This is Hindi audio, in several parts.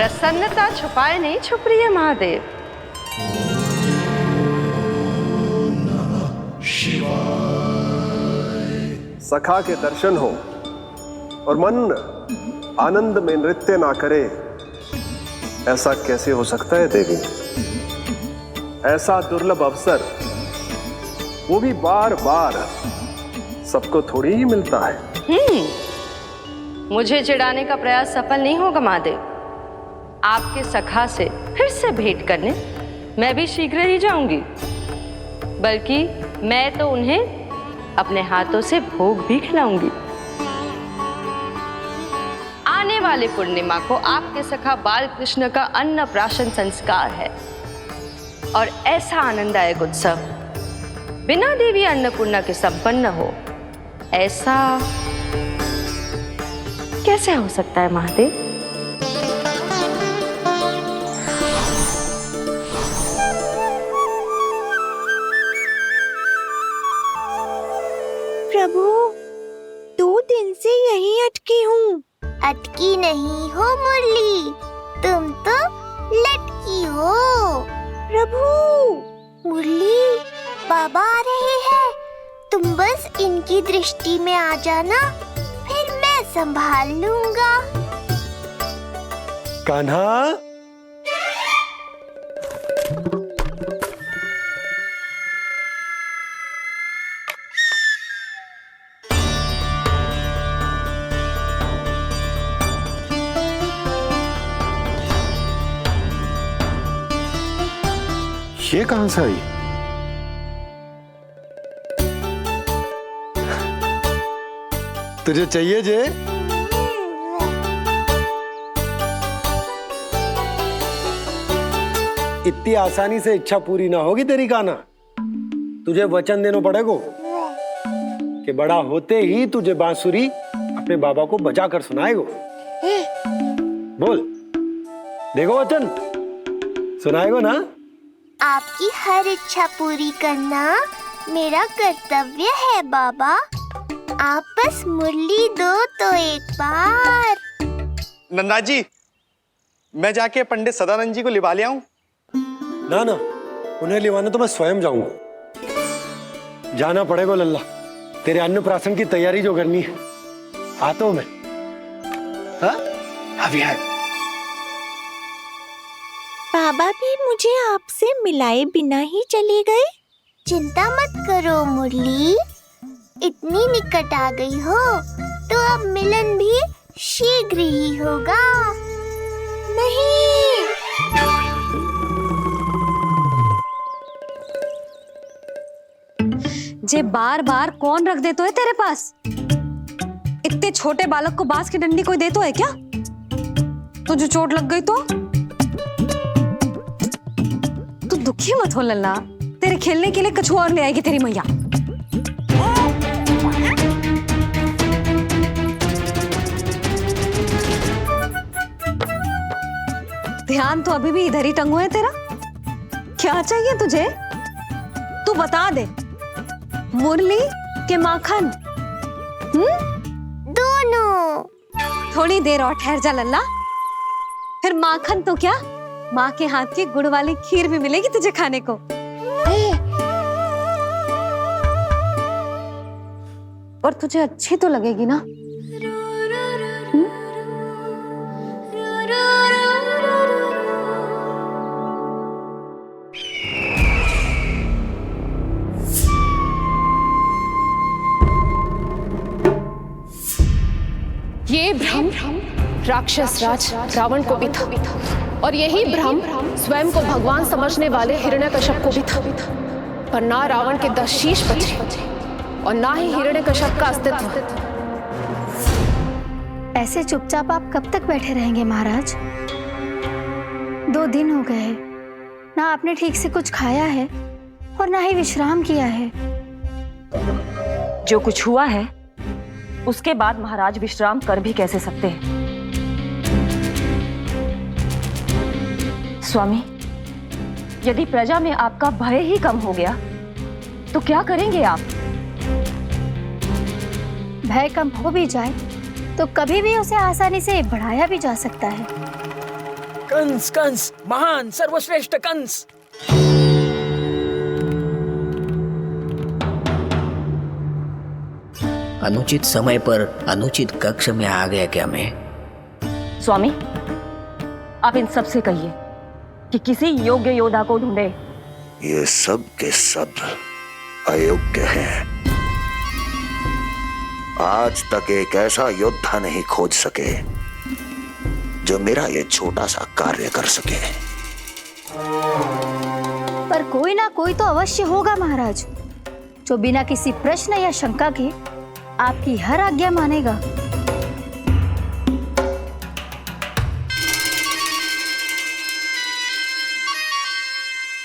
प्रसन्नता छुपाए नहीं छुप रही है महादेव। सखा के दर्शन हो और मन आनंद में नृत्य ना करे, ऐसा कैसे हो सकता है देवी? ऐसा दुर्लभ अवसर, वो भी बार बार, सबको थोड़ी ही मिलता है। मुझे चिढ़ाने का प्रयास सफल नहीं होगा महादेव। आपके सखा से फिर से भेंट करने मैं भी शीघ्र ही जाऊंगी, बल्कि मैं तो उन्हें अपने हाथों से भोग भी खिलाऊंगी। आने वाले पूर्णिमा को आपके सखा बाल कृष्ण का अन्नप्राशन संस्कार है, और ऐसा आनंददायक उत्सव बिना देवी अन्नपूर्णा के संपन्न हो, ऐसा कैसे हो सकता है महादेव? प्रभु, 2 दिन से यहीं अटकी हूँ। अटकी नहीं हो मुरली, तुम तो लटकी हो। प्रभु, मुरली, बाबा आ रहे हैं, तुम बस इनकी दृष्टि में आ जाना, फिर मैं संभाल लूंगा। कान्हा, ये कहां से आई? तुझे चाहिए जे? इतनी आसानी से इच्छा पूरी ना होगी तेरी कान्हा। तुझे वचन देना पड़ेगा कि बड़ा होते ही तुझे बांसुरी अपने बाबा को बजा कर सुनाएगा। बोल, देखो वचन सुनाएगा ना? आपकी हर इच्छा पूरी करना मेरा कर्तव्य है बाबा। आप बस मुरली दो तो एक बार। नंदा जी, मैं जाके पंडित सदानंद जी को लिवा ले आऊं? ना ना, उन्हें लिवाने तो मैं स्वयं जाऊंगा। जाना पड़ेगा लल्ला, तेरे अन्नप्राशन की तैयारी जो करनी है। आता हूं मैं। हाँ? अभी आए। बाबा भी मुझे आपसे मिलाए बिना ही चले गए। चिंता मत करो मुरली, इतनी निकट आ गई हो तो अब मिलन भी शीघ्र ही होगा। नहीं, जे बार बार कौन रख दे तो है तेरे पास? इतने छोटे बालक को बांस की डंडी कोई दे तो है क्या? तुझे चोट लग गई तो? तू दुखी मत हो लल्ला, तेरे खेलने के लिए कछुआ और ले आएगी तेरी मैया। ध्यान तो अभी भी इधर ही टंगो है तेरा। क्या चाहिए तुझे? तू बता दे, मुरली के माखन? दोनों। थोड़ी देर और ठहर जा लल्ला, फिर माखन तो क्या, माँ के हाथ की गुड़ वाली खीर भी मिलेगी तुझे खाने को। और तुझे अच्छी तो लगेगी ना? ये भ्रम राक्षस राज रावण को भी था, और यही भ्रम स्वयं को भगवान समझने वाले हिरण्यकश्यप को भी था। पर ना रावण के 10 शीश बचे और ना ही हिरण्यकश्यप का अस्तित्व। ऐसे चुपचाप आप कब तक बैठे रहेंगे महाराज? 2 दिन हो गए, ना आपने ठीक से कुछ खाया है और ना ही विश्राम किया है। जो कुछ हुआ है उसके बाद महाराज विश्राम कर भी कैसे सकते हैं? स्वामी, यदि प्रजा में आपका भय ही कम हो गया तो क्या करेंगे आप? भय कम हो भी जाए तो कभी भी उसे आसानी से बढ़ाया भी जा सकता है। कंस कंस महान सर्वश्रेष्ठ कंस। अनुचित समय पर अनुचित कक्ष में आ गया क्या मैं? स्वामी, आप इन सब से कहिए कि किसी योग्य योद्धा को ढूंढे। ये सब के सब अयोग्य हैं। आज तक एक ऐसा योद्धा नहीं खोज सके जो मेरा ये छोटा सा कार्य कर सके। पर कोई ना कोई तो अवश्य होगा महाराज, जो बिना किसी प्रश्न या शंका के आपकी हर आज्ञा मानेगा।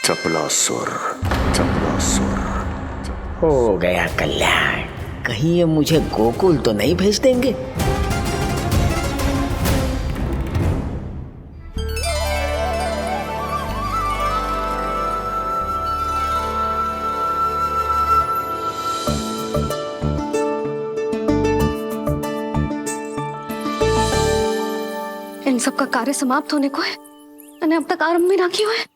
चपलासुर, चपलासुर। हो गया कल्याण। कहीं ये मुझे गोकुल तो नहीं भेज देंगे? इन सब का कार्य समाप्त होने को है, मैंने अब तक आरंभ भी ना किया है।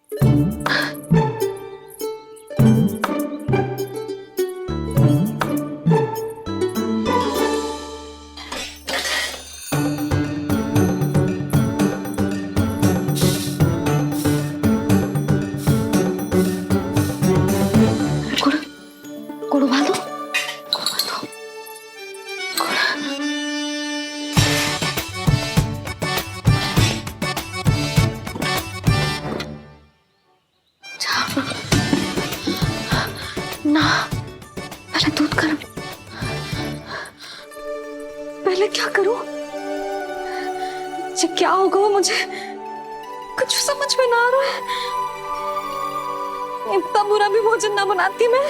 ना, पहले दूध गर्म। पहले क्या करूं? ये क्या होगा वो मुझे कुछ समझ में ना आ रहा है। इतना बुरा भी भोजन ना बनाती मैं।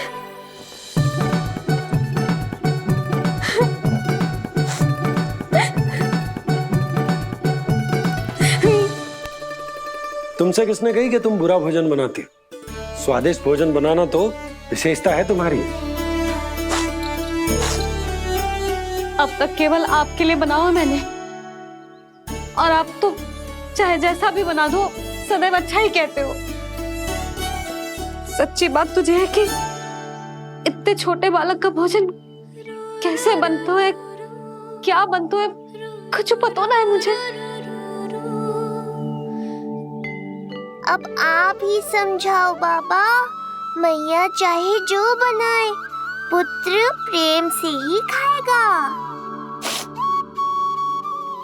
तुमसे किसने कही कि तुम बुरा भोजन बनाती? स्वादिष्ट भोजन बनाना तो विशेषता है तुम्हारी। अब तक केवल आपके लिए बनाओ मैंने, और आप तो चाहे जैसा भी बना दो सदैव अच्छा ही कहते हो। सच्ची बात तुझे है कि इतने छोटे बालक का भोजन कैसे बनता है, क्या बनता है, कुछ पता ना है मुझे। अब आप ही समझाओ बाबा। मैया चाहे जो बनाए, पुत्र प्रेम से ही खाएगा।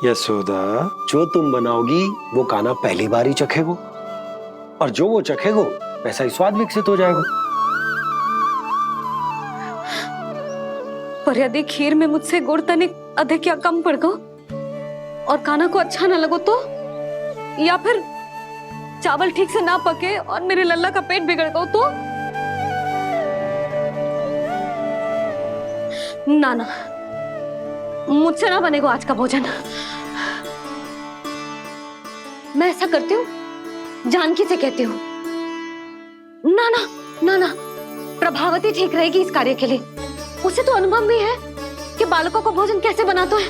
यशोदा, जो तुम बनाओगी वो कान्हा पहली बार ही चखेगो, और जो वो चखेगो वैसा ही स्वाद विकसित हो जाएगा। पर यदि खीर में मुझसे गुड़ तनिक अधिक या कम पड़ गो और कान्हा को अच्छा ना लगो तो, या फिर चावल ठीक से ना पके और मेरे लल्ला का पेट बिगड़ गो तो? ना ना, मुझसे ना बनेगा आज का भोजन। मैं ऐसा करती हूँ, जानकी से कहती हूँ। ना ना ना ना, प्रभावती ठीक रहेगी इस कार्य के लिए। उसे तो अनुभव भी है कि बालकों को भोजन कैसे बनाते हैं।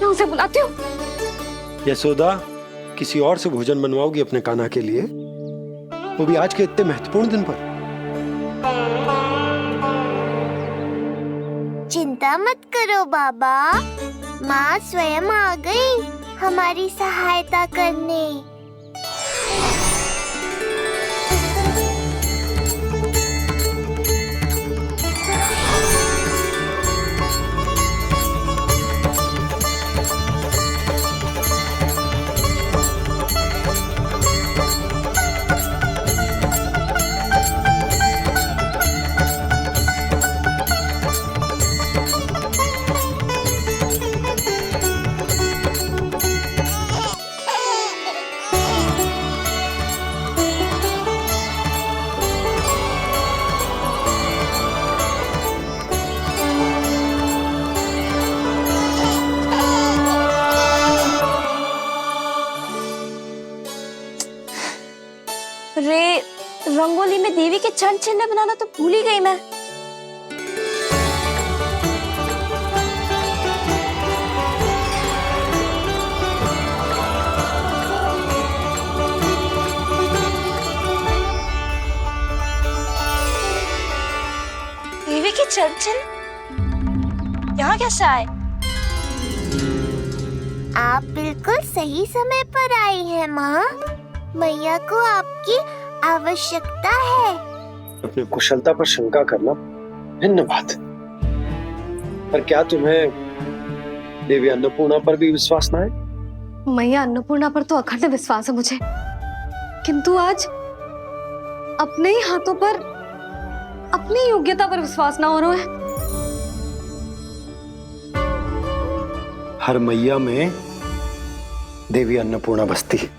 मैं उसे बुलाती हूँ। यशोदा, किसी और से भोजन बनवाओगी अपने कान्हा के लिए, वो भी आज के इतने महत्वपूर्ण दिन पर? चिंता मत करो बाबा, माँ स्वयं आ गई हमारी सहायता करने। रे, रंगोली में देवी के चरण चिन्ह बनाना तो भूल ही गई मैं। देवी के चंचल यहाँ कैसे आए? आप बिल्कुल सही समय पर आई हैं माँ। मैया को आपकी आवश्यकता है। अपनी कुशलता पर शंका करना भिन्न बात है, पर क्या तुम्हें देवी अन्नपूर्णा पर भी विश्वास ना है? मैया अन्नपूर्णा पर तो अखंड विश्वास है मुझे, किंतु आज अपने ही हाथों पर अपनी योग्यता पर विश्वास ना हो रहा है। हर मैया में देवी अन्नपूर्णा बसती है।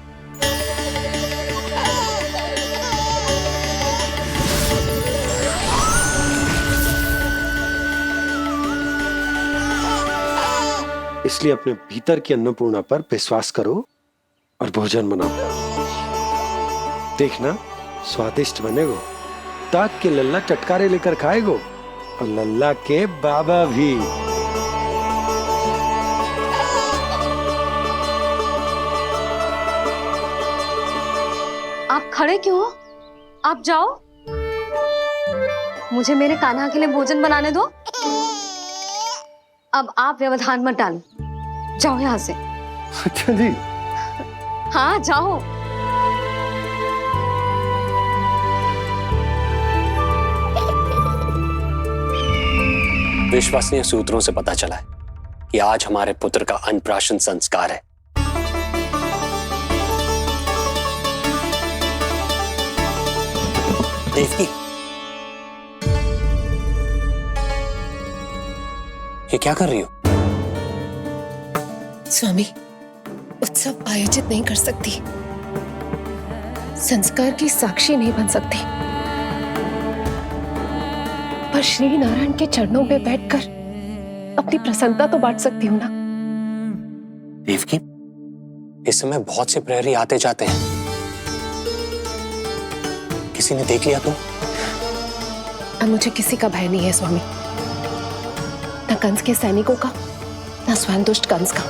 इसलिए अपने भीतर की अन्नपूर्णा पर विश्वास करो और भोजन बनाओ। देखना स्वादिष्ट बनेगो, ताक के लल्ला चटकारे लेकर खाएगो और लल्ला के बाबा भी। आप खड़े क्यों हो? आप जाओ, मुझे मेरे कान्हा के लिए भोजन बनाने दो। अब आप व्यवधान मत डालो, जाओ यहाँ से। अच्छा जी। हाँ जाओ। विश्वसनीय सूत्रों से पता चला है कि आज हमारे पुत्र का अन्नप्राशन संस्कार है। देवकी, ये क्या कर रही हो? स्वामी, उत्सव आयोजित नहीं कर सकती, संस्कार की साक्षी नहीं बन सकती, पर श्री नारायण के चरणों में बैठकर अपनी प्रसन्नता तो बांट सकती हूँ ना। देवकी, इस समय बहुत से प्रहरी आते जाते हैं, किसी ने देख लिया तो? अब मुझे किसी का भय नहीं है स्वामी, न कंस के सैनिकों का, न स्वयं दुष्ट कंस का।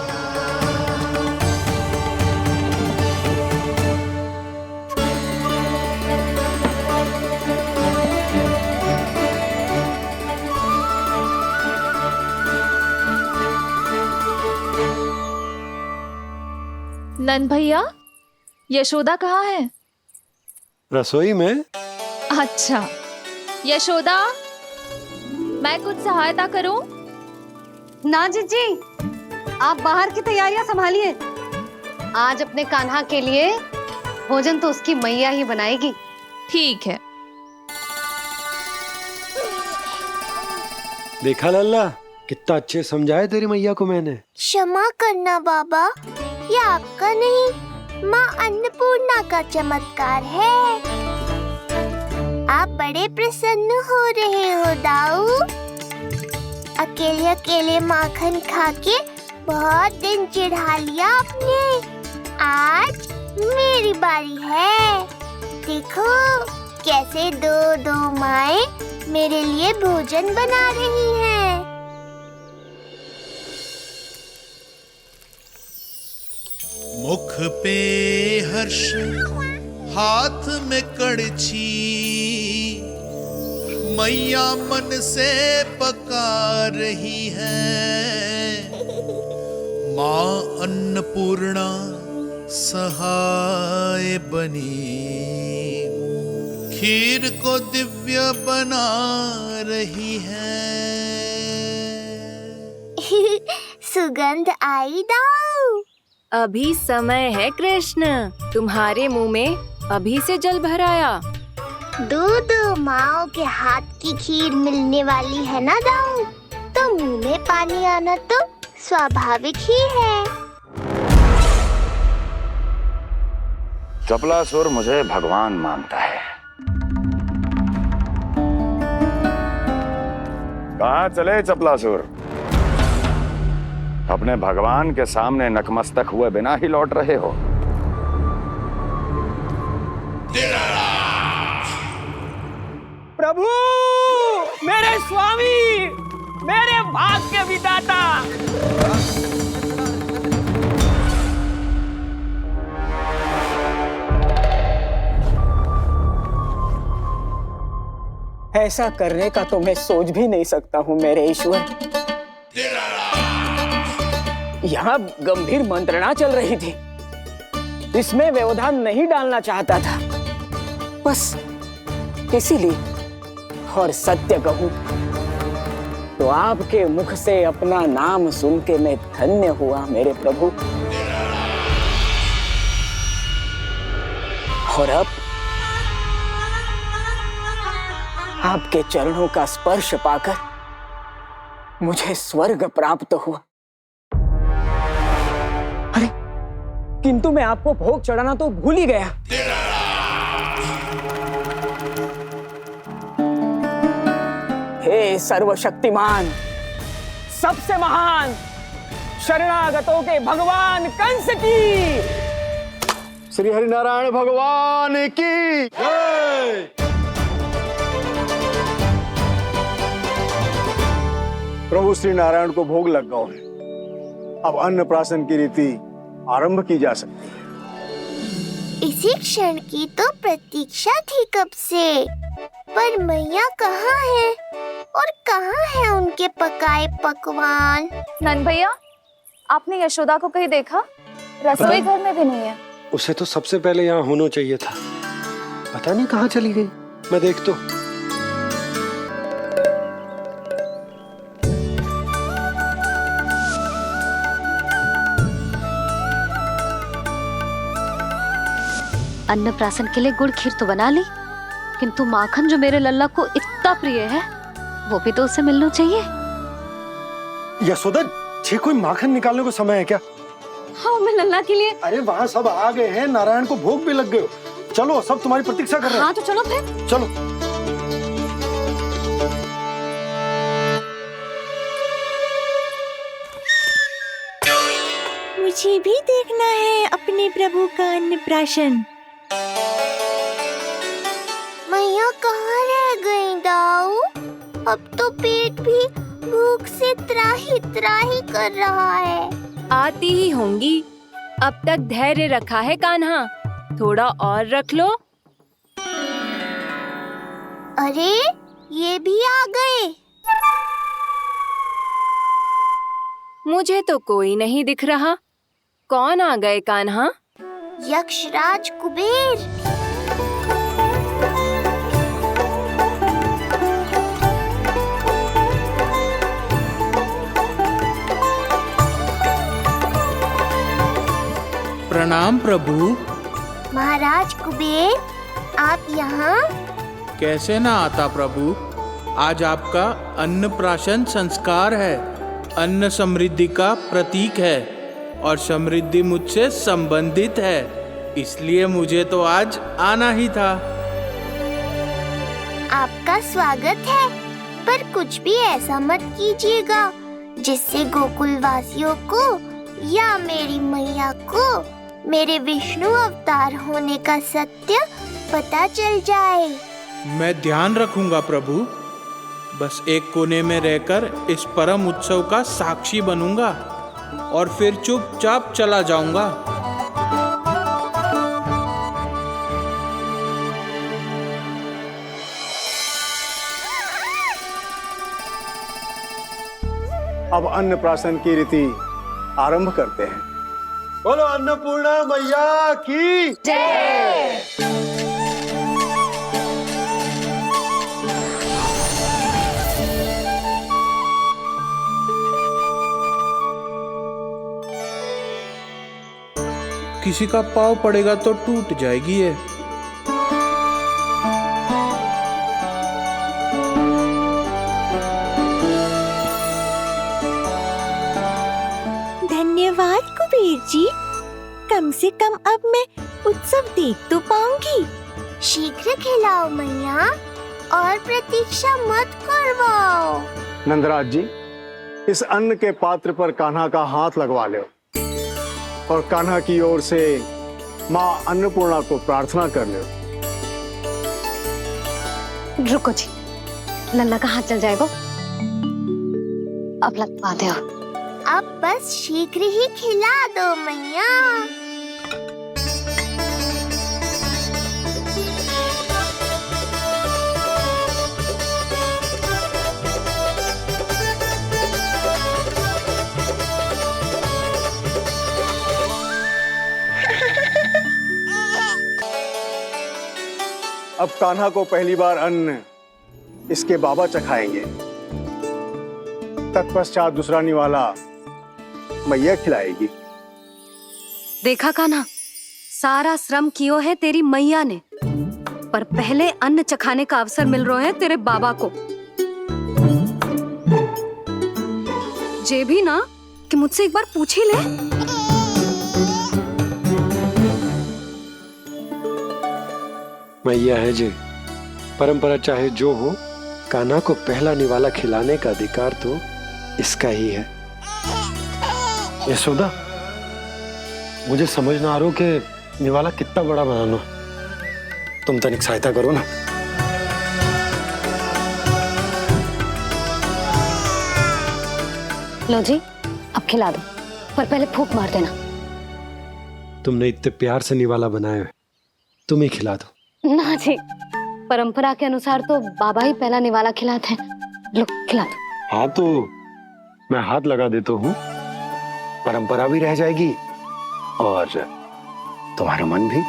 नन भैया, यशोदा कहाँ है? रसोई में। अच्छा, यशोदा, मैं कुछ सहायता करूं? ना जीजी, आप बाहर की तैयारियां संभालिए। आज अपने कान्हा के लिए भोजन तो उसकी मैया ही बनाएगी। ठीक है। देखा लल्ला, कितना अच्छे समझाया तेरी मैया को मैंने। क्षमा करना बाबा, ये आपका नहीं, माँ अन्नपूर्णा का चमत्कार है। आप बड़े प्रसन्न हो रहे हो दाऊ। अकेले अकेले माखन खा के बहुत दिन चिढ़ा लिया आपने। आज मेरी बारी है। देखो कैसे दो दो माएं मेरे लिए भोजन बना रही हैं। मुख पे हर्ष, हाथ में कड़छी, मैया मन से पका रही है। माँ अन्नपूर्णा सहाय बनी, खीर को दिव्य बना रही है। सुगंध आई दाऊ। अभी समय है कृष्ण, तुम्हारे मुंह में अभी से जल भराया। दो माओ के हाथ की खीर मिलने वाली है ना दाऊ, तो मुंह में पानी आना तो स्वाभाविक ही है। चपलासुर मुझे भगवान मानता है। कहाँ चले चपलासुर? अपने भगवान के सामने नतमस्तक हुए बिना ही लौट रहे हो। प्रभु, मेरे स्वामी, मेरे भाग्य विधाता। ऐसा करने का तो मैं सोच भी नहीं सकता हूँ मेरे ईश्वर। यहाँ गंभीर मंत्रणा चल रही थी, इसमें व्यवधान नहीं डालना चाहता था, बस इसीलिए। और सत्य कहूं तो आपके मुख से अपना नाम सुन के मैं धन्य हुआ मेरे प्रभु। और अब आपके चरणों का स्पर्श पाकर मुझे स्वर्ग प्राप्त हुआ। अरे किंतु मैं आपको भोग चढ़ाना तो भूल ही गया। हे सर्वशक्तिमान, सबसे महान, शरणागतों के भगवान कंस की, श्री हरिनारायण भगवान की जय। प्रभु श्री नारायण को भोग लग गया है, अब अन्नप्राशन की रीति आरंभ की जा सकती है। इसी क्षण की तो प्रतीक्षा थी कब से, पर मैया कहाँ है और कहाँ है उनके पकाए पकवान? नन भैया, आपने यशोदा को कहीं देखा? रसोई घर में भी नहीं है। उसे तो सबसे पहले यहाँ होना चाहिए था, पता नहीं कहाँ चली गई। मैं देख तो। अन्नप्राशन के लिए गुड़ खीर तो बना ली, किंतु माखन जो मेरे लल्ला को इतना प्रिय है, वो भी तो उसे मिलना चाहिए। यशोदा जी, कोई माखन निकालने को समय है क्या? हाँ, मैं लल्ला के लिए। अरे वहाँ सब आ गए हैं, नारायण को भोग भी लग गए। चलो, सब तुम्हारी प्रतीक्षा कर रहे हैं। हाँ तो चलो फिर। चलो। मुझे भी देखना है अपने प्रभु का अन्नप्राशन। मैया कहाँ रह गई दाऊ? अब तो पेट भी भूख से त्राही त्राही कर रहा है। आती ही होंगी। अब तक धैर्य रखा है कान्हा, थोड़ा और रख लो। अरे ये भी आ गए। मुझे तो कोई नहीं दिख रहा। कौन आ गए कान्हा? यक्षराज कुबेर। प्रणाम प्रभु। महाराज कुबेर, आप यहाँ? कैसे ना आता प्रभु, आज आपका अन्नप्राशन संस्कार है। अन्न समृद्धि का प्रतीक है और समृद्धि मुझसे संबंधित है, इसलिए मुझे तो आज आना ही था। आपका स्वागत है, पर कुछ भी ऐसा मत कीजिएगा जिससे गोकुल वासियों को या मेरी मैया को मेरे विष्णु अवतार होने का सत्य पता चल जाए। मैं ध्यान रखूंगा प्रभु, बस एक कोने में रहकर इस परम उत्सव का साक्षी बनूंगा और फिर चुपचाप चला जाऊंगा। अब अन्नप्राशन की रीति आरंभ करते हैं। बोलो अन्नपूर्णा मैया की जय। किसी का पाँव पड़ेगा तो टूट जाएगी ये। धन्यवाद कुबेर जी, कम से कम अब मैं उत्सव देख तो पाऊंगी। शीघ्र खिलाओ मैया और प्रतीक्षा मत करवाओ। नंदराज जी, इस अन्न के पात्र पर कान्हा का हाथ लगवा लो और कान्हा की ओर से माँ अन्नपूर्णा को प्रार्थना कर लो। रुको जी, लल्ला का हाथ चल जाएगा, अब लगवा दो। अब बस शीघ्र ही खिला दो मैया। अब कान्हा को पहली बार अन्न इसके बाबा चखाएंगे। तत्पश्चात दूसरा निवाला मैया खिलाएगी। देखा कान्हा, सारा श्रम कियो है तेरी मैया ने, पर पहले अन्न चखाने का अवसर मिल रहा है तेरे बाबा को। जे भी ना कि मुझसे एक बार पूछ ही ले। मैया है जे, परंपरा चाहे जो हो, कान्हा को पहला निवाला खिलाने का अधिकार तो इसका ही है। यशोदा, मुझे समझ ना आ रहा कि निवाला कितना बड़ा बनाना। तुम तनिक सहायता करो ना। लो जी, अब खिला दो, पर पहले फूंक मार देना। तुमने इतने प्यार से निवाला बनाया है, तुम ही खिला दो। ना जी, परंपरा के अनुसार तो बाबा ही पहला निवाला खिलाते हैं। लो खिला दो। हाँ तो मैं हाथ लगा देता हूँ, परंपरा भी रह जाएगी और तुम्हारा मन भी।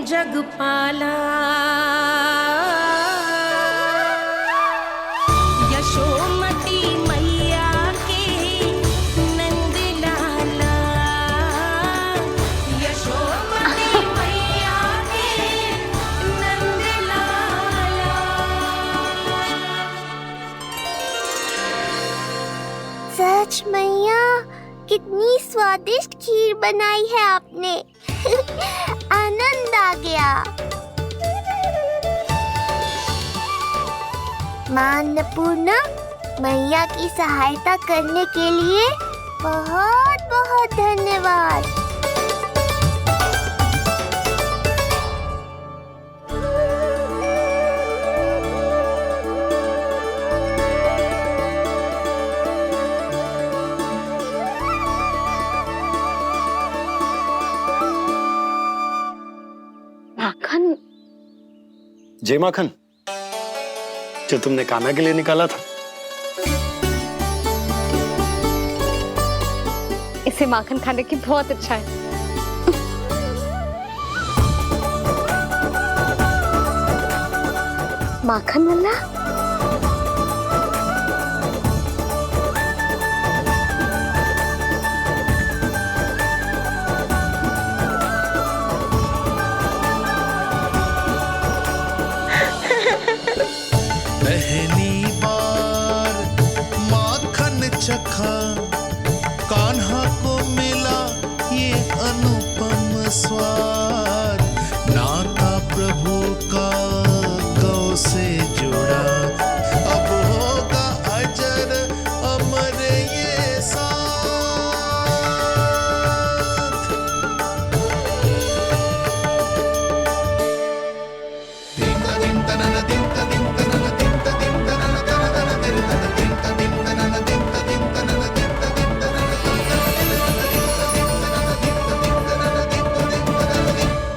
जगपाला यशोमती मैया के नंद लाला, यशोमती मैया के नंद लाला। सच मैया, कितनी स्वादिष्ट खीर बनाई है आपने। आनंद आ गया। मां अन्नपूर्णा, मैया की सहायता करने के लिए बहुत बहुत धन्यवाद। माखन? जे माखन जो तुमने कान्हा के लिए निकाला था। इसे माखन खाने की बहुत इच्छा है। माखन वाला? पहली बार माखन चखा, कान्हा को मिला ये अनुपम स्वाद। नाता प्रभु का गौ से जुड़ा, अब होगा अजर अमर ये साथ।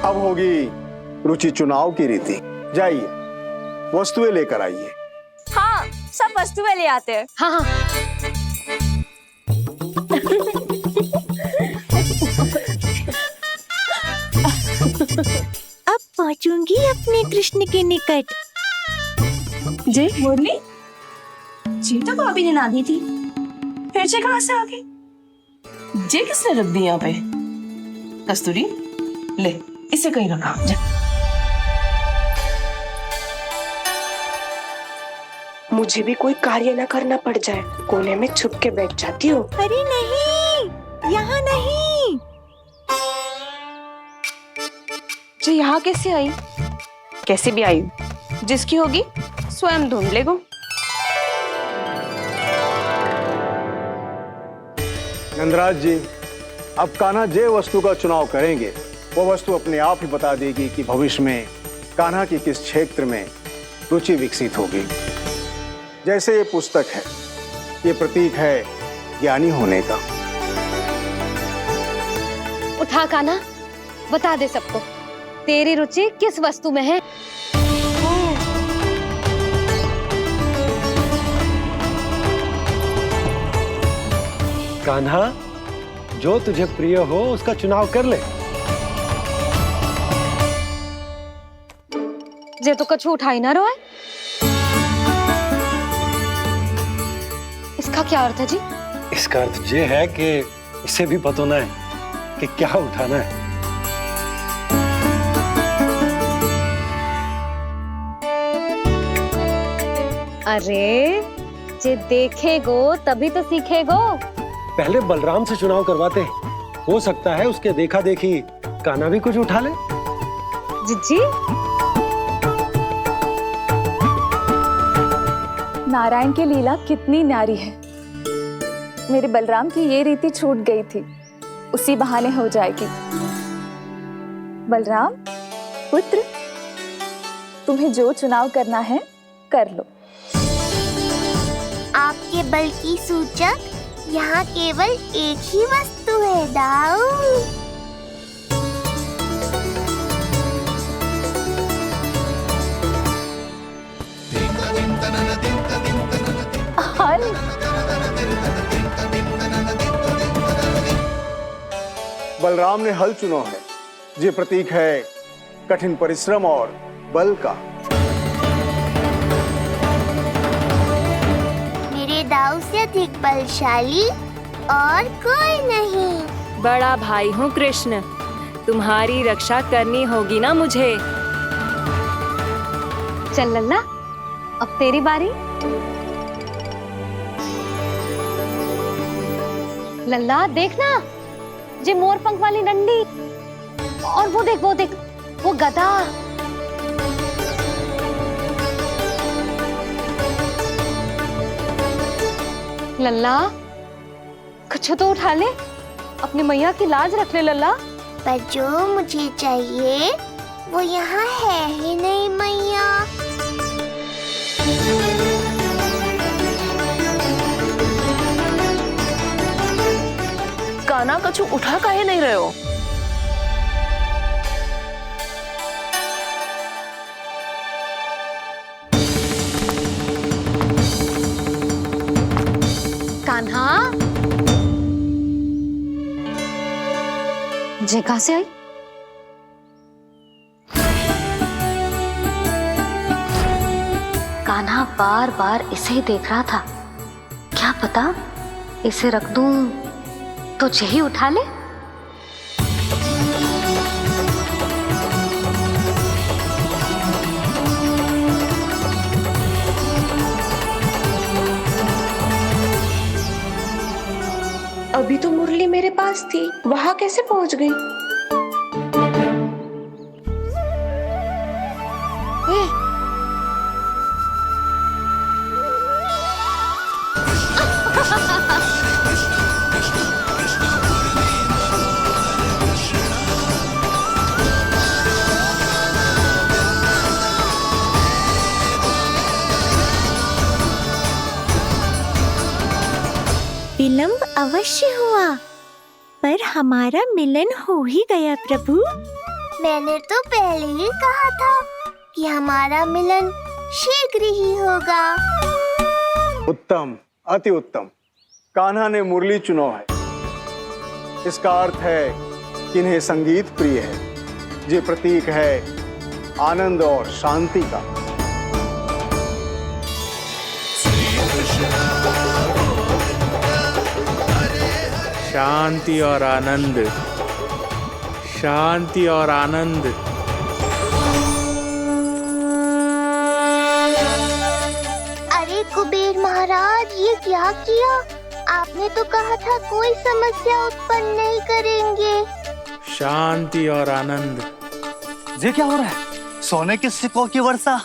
अब होगी रुचि चुनाव की रीति। जाइए, वस्तुएं लेकर आइए। हाँ, सब वस्तुएं ले आते हैं। हाँ हाँ। अब पहुंचूंगी अपने कृष्ण के निकट। जे मुरली, चीता को अभी नींद आती थी, फिर से कहाँ से आ गई? जे किसने रख दी यहाँ पे? कस्तूरी, ले इसे कहीं रखा जा। मुझे भी कोई कार्य न करना पड़ जाए, कोने में छुप के बैठ जाती हूँ। अरे नहीं, यहाँ नहीं। जे यहाँ कैसे आई? कैसे भी आई, जिसकी होगी स्वयं ढूंढ लेगा। नंदराज जी, अब कान्हा जे वस्तु का चुनाव करेंगे, वो वस्तु अपने आप ही बता देगी कि भविष्य में कान्हा की किस क्षेत्र में रुचि विकसित होगी। जैसे ये पुस्तक है, ये प्रतीक है ज्ञानी होने का। उठा कान्हा, बता दे सबको तेरी रुचि किस वस्तु में है। कान्हा, जो तुझे प्रिय हो उसका चुनाव कर ले। जे तो कछु उठाई ना रोए। इसका क्या अर्थ है जी? इसका अर्थ ये है कि इसे भी पता ना है कि क्या उठाना है। अरे जे देखेगो तभी तो सीखेगो। पहले बलराम से चुनाव करवाते हैं, हो सकता है उसके देखा देखी कान्हा भी कुछ उठा ले। जिज्जी, नारायण की लीला कितनी न्यारी है। मेरे बलराम की ये रीति छूट गई थी, उसी बहाने हो जाएगी। बलराम पुत्र, तुम्हें जो चुनाव करना है कर लो। आपके बल की सूचक यहाँ केवल एक ही वस्तु है दाऊ। हल। बलराम ने हल चुना है, ये प्रतीक है कठिन परिश्रम और बल का। मेरे दाऊ से अधिक बलशाली और कोई नहीं। बड़ा भाई हूँ कृष्ण, तुम्हारी रक्षा करनी होगी ना मुझे। चल लल्ला, अब तेरी बारी। लल्ला देखना, जे मोर पंख वाली डंडी, और वो देख वो गदा। लल्ला कुछ तो उठा ले, अपनी मैया की लाज रख ले लल्ला। पर जो मुझे चाहिए वो यहाँ है ही नहीं मैया। कान्हा, कछु उठा काहे नहीं रहे हो? कान्हा, जे कहां से आई? कान्हा बार बार इसे ही देख रहा था। क्या पता इसे रख दूं तो यही उठा ले। अभी तो मुरली मेरे पास थी, वहां कैसे पहुंच गई? विलंब अवश्य हुआ, पर हमारा मिलन हो ही गया प्रभु। मैंने तो पहले ही कहा था कि हमारा मिलन शीघ्र ही होगा। उत्तम, अति उत्तम। कान्हा ने मुरली चुना है, इसका अर्थ है कि इन्हें संगीत प्रिय है। ये प्रतीक है आनंद और शांति का। शांति और आनंद, शांति और आनंद। अरे कुबेर महाराज, ये क्या किया? आपने तो कहा था कोई समस्या उत्पन्न नहीं करेंगे। शांति और आनंद। ये क्या हो रहा है? सोने के सिक्कों की वर्षा।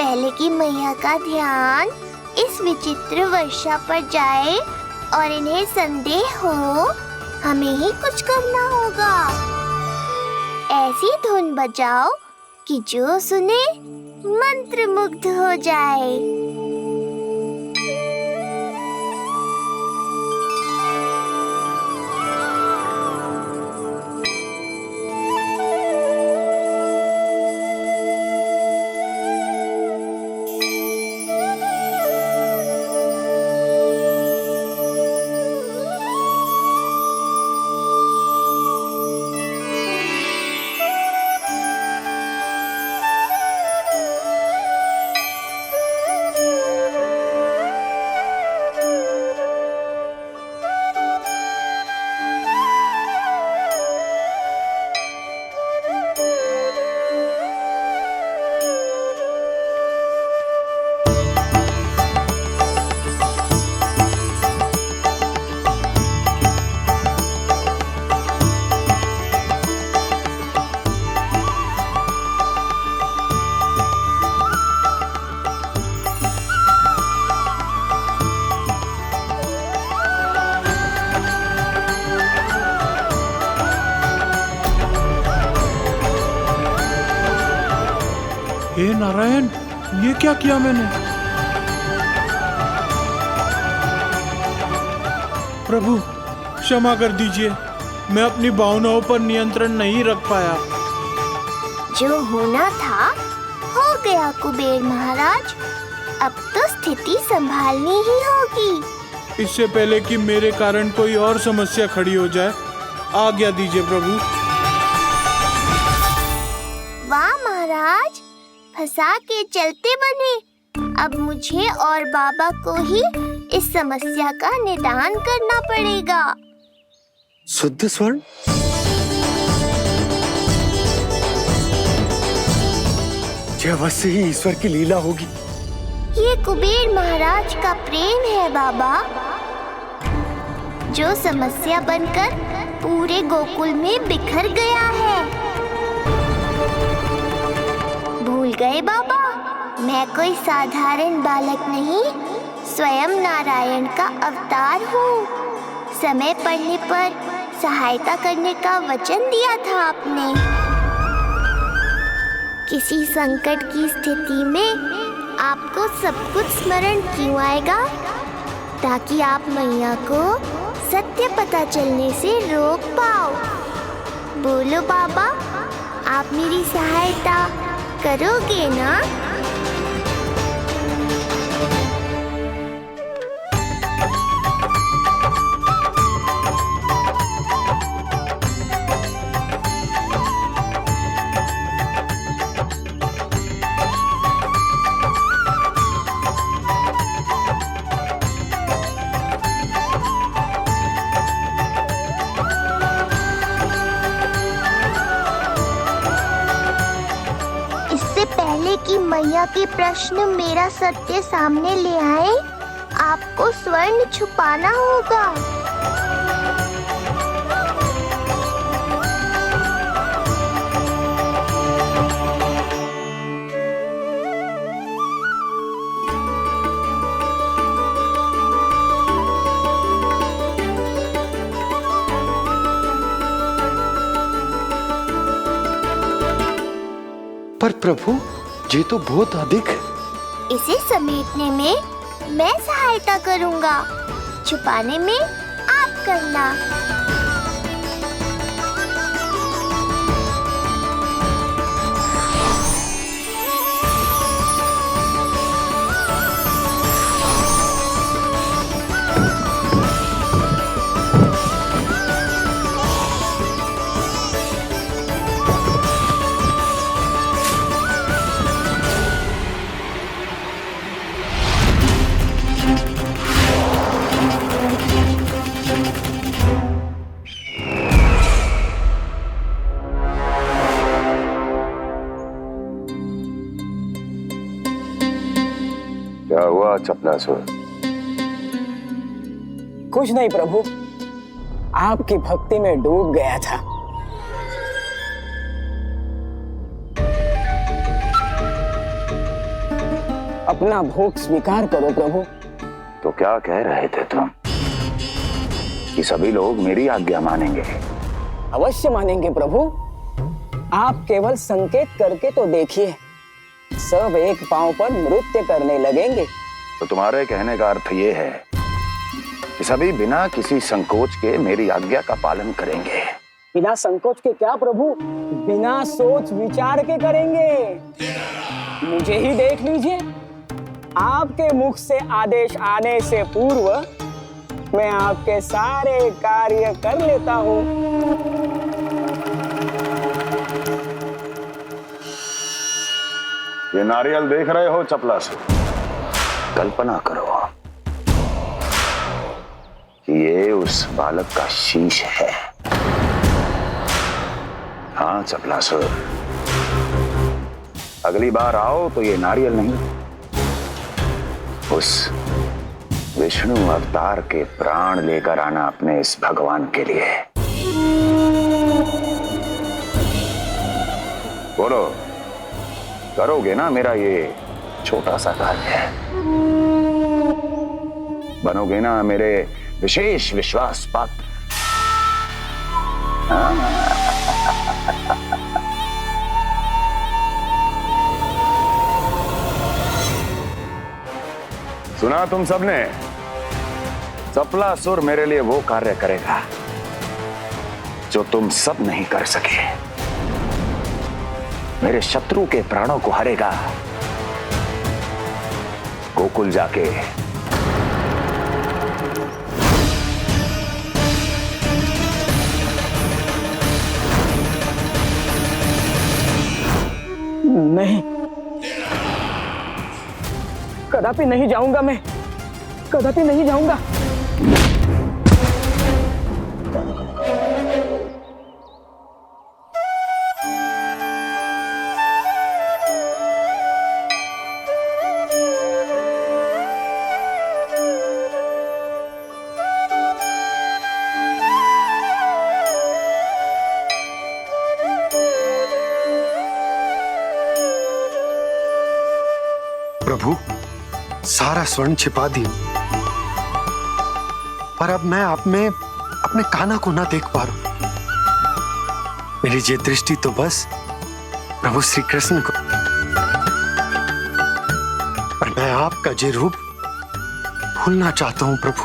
पहले कि मैया का ध्यान इस विचित्र वर्षा पर जाए और इन्हें संदेह हो, हमें ही कुछ करना होगा। ऐसी धुन बजाओ कि जो सुने मंत्रमुग्ध हो जाए। हे नारायण, ये क्या किया मैंने? प्रभु क्षमा कर दीजिए, मैं अपनी भावनाओं पर नियंत्रण नहीं रख पाया। जो होना था हो गया कुबेर महाराज, अब तो स्थिति संभालनी ही होगी। इससे पहले कि मेरे कारण कोई और समस्या खड़ी हो जाए, आज्ञा दीजिए प्रभु। वाह महाराज, फंसा के चलते बने। अब मुझे और बाबा को ही इस समस्या का निदान करना पड़ेगा। शुद्ध स्वर्ण? यह अवश्य ही ईश्वर की लीला होगी। ये कुबेर महाराज का प्रेम है बाबा, जो समस्या बनकर पूरे गोकुल में बिखर गया है। भूल गए बाबा, मैं कोई साधारण बालक नहीं, स्वयं नारायण का अवतार हूँ। समय पड़ने पर सहायता करने का वचन दिया था आपने। किसी संकट की स्थिति में आपको सब कुछ स्मरण क्यों आएगा? ताकि आप मैया को सत्य पता चलने से रोक पाओ। बोलो बाबा, आप मेरी सहायता करोगे ना? कि मैया के प्रश्न मेरा सत्य सामने ले आए, आपको स्वर्ण छुपाना होगा। पर प्रभु, ये तो बहुत अधिक। इसे समेटने में मैं सहायता करूंगा, छुपाने में आप करना। क्या हुआ चपलासुर? कुछ नहीं प्रभु, आपकी भक्ति में डूब गया था। अपना भोग स्वीकार करो प्रभु। तो क्या कह रहे थे तुम कि सभी लोग मेरी आज्ञा मानेंगे? अवश्य मानेंगे प्रभु। आप केवल संकेत करके तो देखिए, सब एक पांव पर नृत्य करने लगेंगे। तो तुम्हारे कहने का अर्थ ये है कि सभी बिना किसी संकोच के मेरी आज्ञा का पालन करेंगे? बिना संकोच के क्या प्रभु, बिना सोच विचार के करेंगे। मुझे ही देख लीजिए, आपके मुख से आदेश आने से पूर्व मैं आपके सारे कार्य कर लेता हूँ। ये नारियल देख रहे हो चपला से? कल्पना करो कि ये उस बालक का शीश है। हाँ चपलासुर, अगली बार आओ तो ये नारियल नहीं, उस विष्णु अवतार के प्राण लेकर आना अपने इस भगवान के लिए। बोलो, करोगे ना मेरा ये छोटा सा कार्य? बनोगे ना मेरे विशेष विश्वास पात्र? सुना तुम सबने? चपलासुर मेरे लिए वो कार्य करेगा जो तुम सब नहीं कर सके। मेरे शत्रु के प्राणों को हरेगा। गोकुल जाके नहीं, कदापि नहीं जाऊंगा। मैं कदापि नहीं जाऊंगा। प्रभु, सारा स्वर्ण छिपा दी, पर अब मैं आप में अपने कान्हा को ना देख पा रहा हूं। मेरी ये दृष्टि तो बस प्रभु श्री कृष्ण को, पर मैं आपका ये रूप भूलना चाहता हूं प्रभु।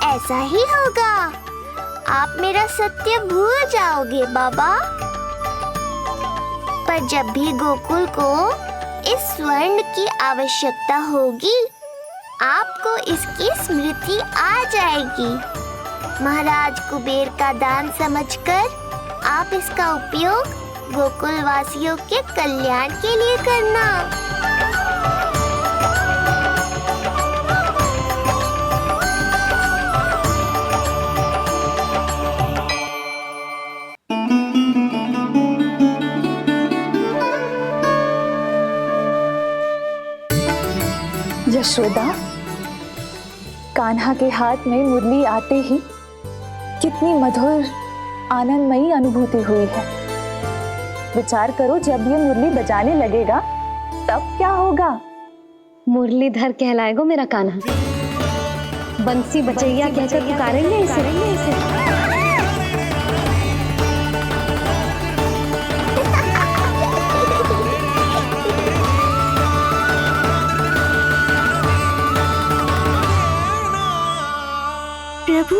ऐसा ही होगा, आप मेरा सत्य भूल जाओगे बाबा। पर जब भी गोकुल को इस स्वर्ण की आवश्यकता होगी, आपको इसकी स्मृति आ जाएगी। महाराज कुबेर का दान समझकर आप इसका उपयोग गोकुल वासियों के कल्याण के लिए करना। यशोदा, कान्हा के हाथ में मुरली आते ही कितनी मधुर आनंदमयी अनुभूति हुई है। विचार करो, जब ये मुरली बजाने लगेगा तब क्या होगा? मुरलीधर कहलाएगा मेरा कान्हा। बंसी बजैया कहकर पुकारेंगे इसे। प्रभु,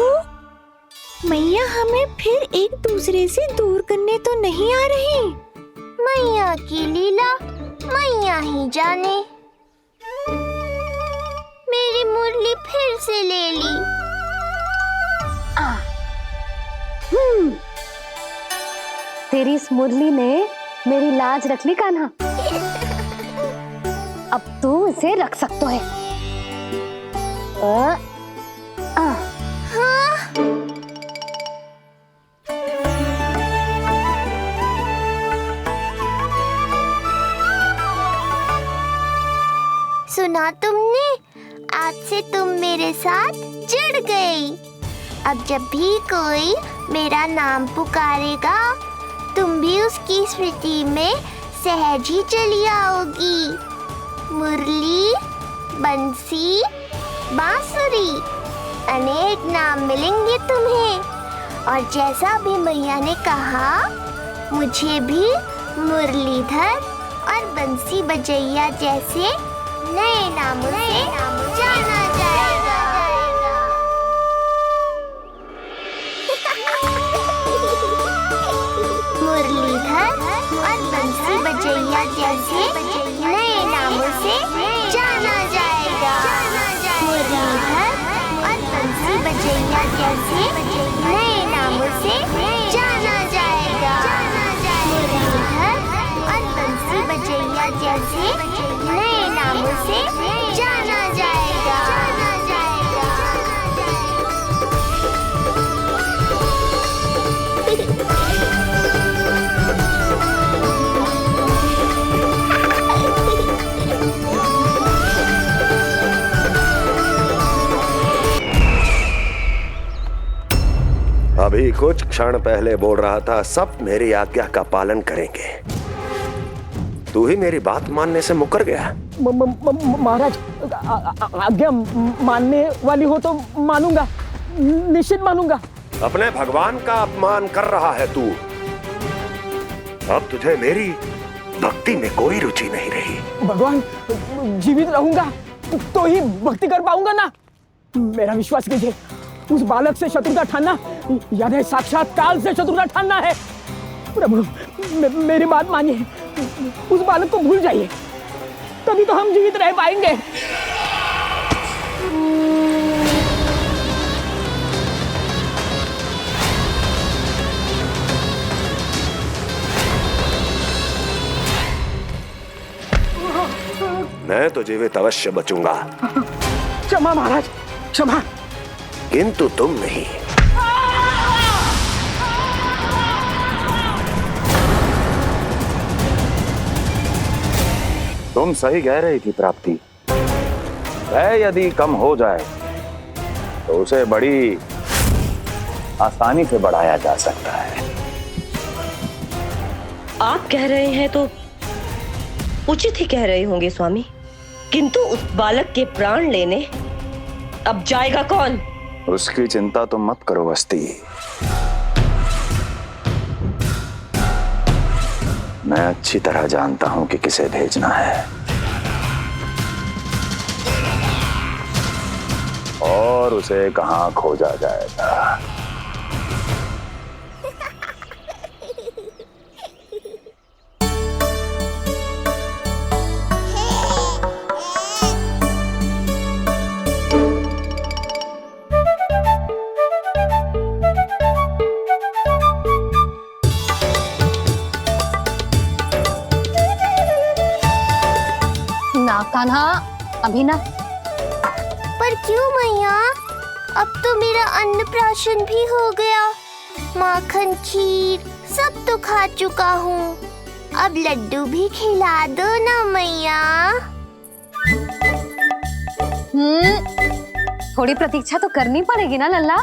मैया हमें फिर एक दूसरे से दूर करने तो नहीं आ रही। मैया की लीला मैया ही जाने। मेरी मुरली फिर से ले ली। तेरी इस मुरली ने मेरी लाज रख ली कान्हा। अब तू इसे रख सकता है। हाँ? सुना तुमने? आज से तुम मेरे साथ जुड़ गई। अब जब भी कोई मेरा नाम पुकारेगा, तुम भी उसकी स्मृति में सहज ही चली आओगी। मुरली, बंसी, बांसुरी, अनेक नाम मिलेंगे तुम्हें। और जैसा भी मैया ने कहा, मुझे भी मुरलीधर और बंसी बजैया जैसे नए नामों से जाना जाएगा। मुरलीधर और बंसी बजैया जैसे नए नामों से जाना जाएगा। मुरलीधर और बंसी बजैया जैसे नए नामों से जाना जाएगा। मुरलीधर और बंसी बजैया जैसे नए नामों से जाना जाएगा। अभी कुछ क्षण पहले बोल रहा था सब मेरी आज्ञा का पालन करेंगे। तू ही मेरी बात मानने से मुकर गया। महाराज, आज्ञा मानने वाली हो तो मानूंगा, निश्चित मानूंगा। अपने भगवान का अपमान कर रहा है तू। अब तुझे मेरी भक्ति में कोई रुचि नहीं रही। भगवान, जीवित रहूंगा तो ही भक्ति कर पाऊंगा ना। मेरा विश्वास कीजिए, उस बालक से शत्रुता ठानना याद है, साक्षात काल से शत्रुता ठानना है। प्रभु, मेरी बात मानिए, उस बालक को भूल जाइए, तभी तो हम जीवित रह पाएंगे। मैं तो जीवित अवश्य बचूंगा। क्षमा महाराज, क्षमा। किंतु तुम नहीं। तुम सही कह रही थी प्राप्ति। भय यदि कम हो जाए तो उसे बड़ी आसानी से बढ़ाया जा सकता है। आप कह रहे हैं तो उचित ही कह रहे होंगे स्वामी, किंतु उस बालक के प्राण लेने अब जाएगा कौन? उसकी चिंता तुम मत करो वस्ती। मैं अच्छी तरह जानता हूं कि किसे भेजना है और उसे कहां खोजा जाएगा। कान्हा, अभी ना। पर क्यों मैया? अब तो मेरा अन्नप्राशन भी हो गया। माखन, खीर सब तो खा चुका हूँ। अब लड्डू भी खिला दो ना मैया। थोड़ी प्रतीक्षा तो करनी पड़ेगी ना लल्ला।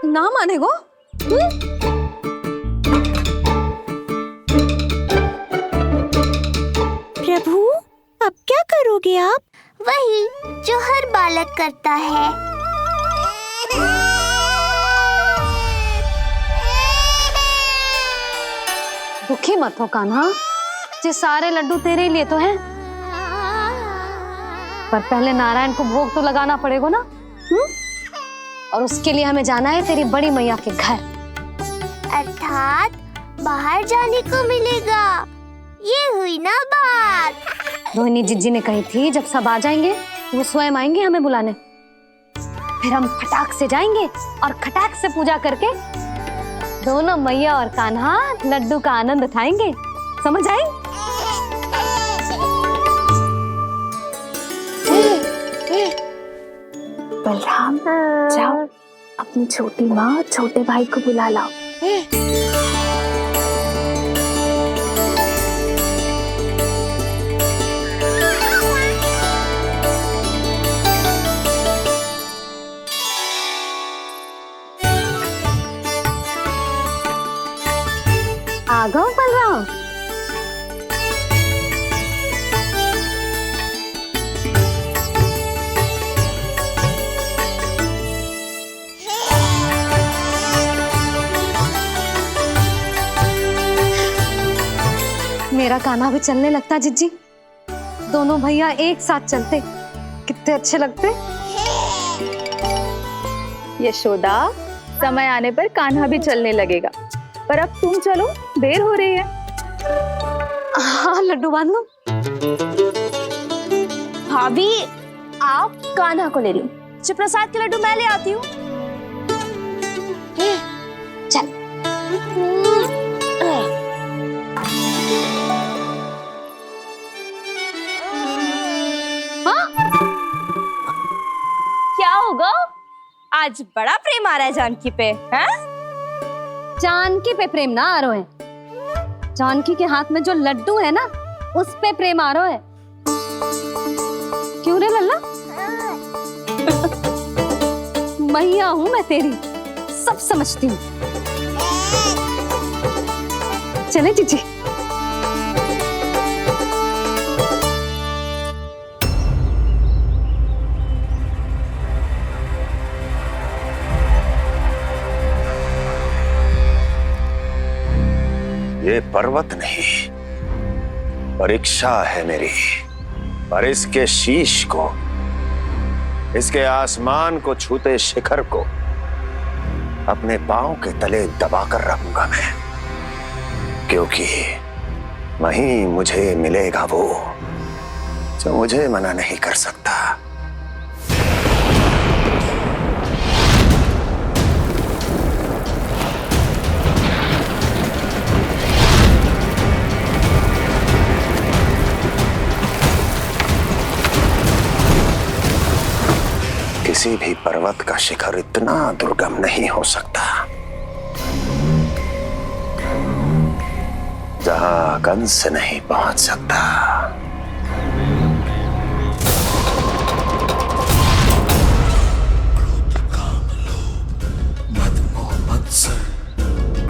ना मानेगो? प्रभु, अब क्या करोगे आप? वही जो हर बालक करता है। दुखी मत हो कान्हा, ये सारे लड्डू तेरे लिए तो हैं। पर पहले नारायण को भोग तो लगाना पड़ेगा ना। और उसके लिए हमें जाना है तेरी बड़ी मैया के घर। अर्थात बाहर जाने को मिलेगा, ये हुई ना बात। रोहिणी जिज्जी ने कही थी जब सब आ जाएंगे वो स्वयं आएंगे हमें बुलाने। फिर हम फटाक से जाएंगे और खटाक से पूजा करके दोनों मैया और कान्हा लड्डू का आनंद उठाएंगे। समझ आई? बलराम, जाओ अपनी छोटी माँ छोटे भाई को बुला लाओ। गो बलराम। मेरा कान्हा भी चलने लगता जिज्जी। दोनों भैया एक साथ चलते कितने अच्छे लगते। यशोदा, समय आने पर कान्हा भी चलने लगेगा, पर अब तुम चलो, देर हो रही है। हाँ लड्डू बांध लो। भाभी, आप कान्हा को ले लो, प्रसाद के लड्डू मैं ले आती हूँ। चल। क्या होगा? आज बड़ा प्रेम आ रहा है जानकी पे, हैं? जानकी पे प्रेम ना आ रहा है, जानकी के हाथ में जो लड्डू है ना उस पे प्रेम आ रहा है। क्यों रे लल्ला? मैया हूं मैं तेरी, सब समझती हूँ। चले जीजी। ये पर्वत नहीं, परीक्षा है मेरी, और इसके शीश को, इसके आसमान को छूते शिखर को अपने पांव के तले दबाकर रखूंगा मैं, क्योंकि वहीं मुझे मिलेगा वो जो मुझे मना नहीं कर सकता। किसी भी पर्वत का शिखर इतना दुर्गम नहीं हो सकता जहां कंस नहीं पहुंच सकता। क्रोध काम लोभ मद मोह मत्सर,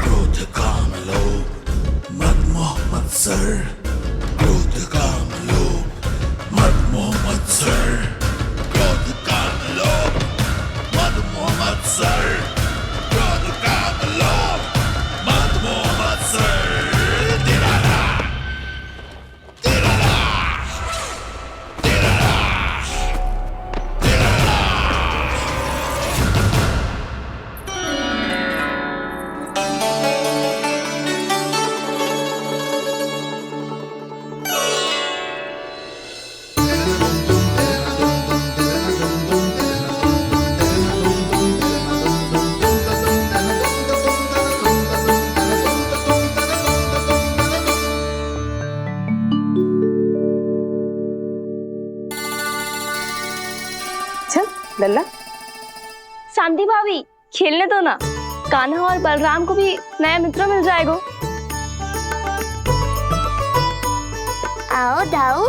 क्रोध काम लोभ मद मोह मत्सर, क्रोध काम लोभ मद मोह मत्सर, क्रोध काम लोभ मद मोह मत्सर। लल्ला, शांति भाभी, खेलने दो ना, कान्हा और बलराम को भी नया मित्र मिल जाएगा। आओ दाऊ,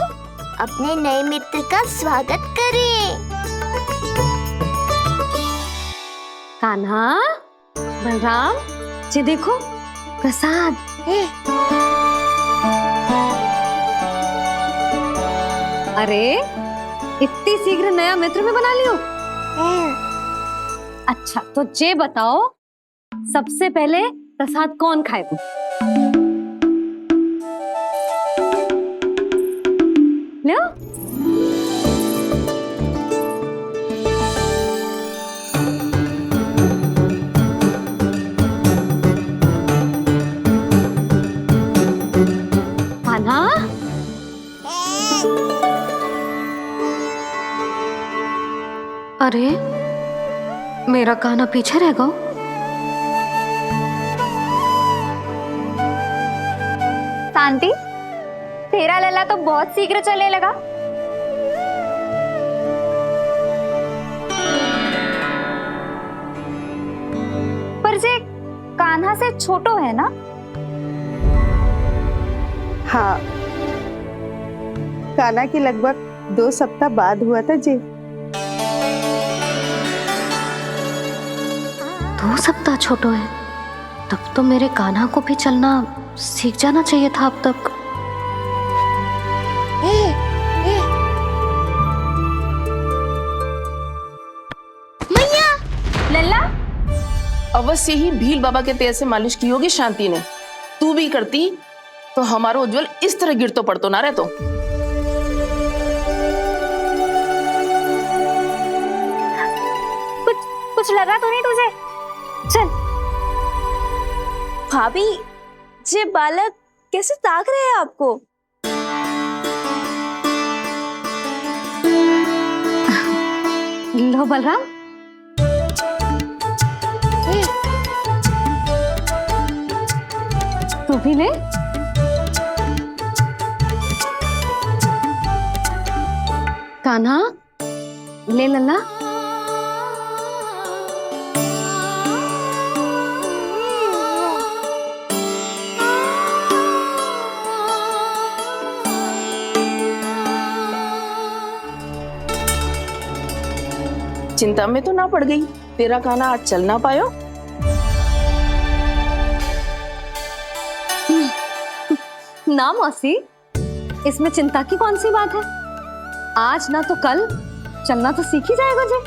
अपने नए मित्र का स्वागत करें। कान्हा, बलराम, ये देखो प्रसाद। अरे इतनी शीघ्र नया मित्र भी बना लियो? अच्छा तो ये बताओ, सबसे पहले प्रसाद कौन खाएगा? लो। कान्हा, अरे मेरा कान्हा पीछे रह गया। शांति, तेरा लल्ला तो बहुत शीघ्र चलने लगा। पर जे कान्हा से छोटो है ना? हाँ, कान्हा की लगभग 2 सप्ताह बाद हुआ था जी। 2 सप्ताह छोटो है, तब तो मेरे कान्हा को भी चलना सीख जाना चाहिए था अब तक। मैया लल्ला, अवश्य ही भील बाबा के तेल से मालिश की होगी शांति ने। तू भी करती तो हमारा उज्जवल इस तरह गिर तो पड़तो ना रहतो। कुछ लगा तो नहीं तुझे? चल। भाभी, ये बालक कैसे ताक रहे हैं आपको? लो बलराम, तू भी ले। कान्हा, ले लल्ला। चिंता में तो ना पड़ गई, तेरा कान्हा आज चल ना पायो। ना मौसी, इसमें चिंता की कौन सी बात है? आज ना तो कल चलना तो सीख ही जाएगा जे।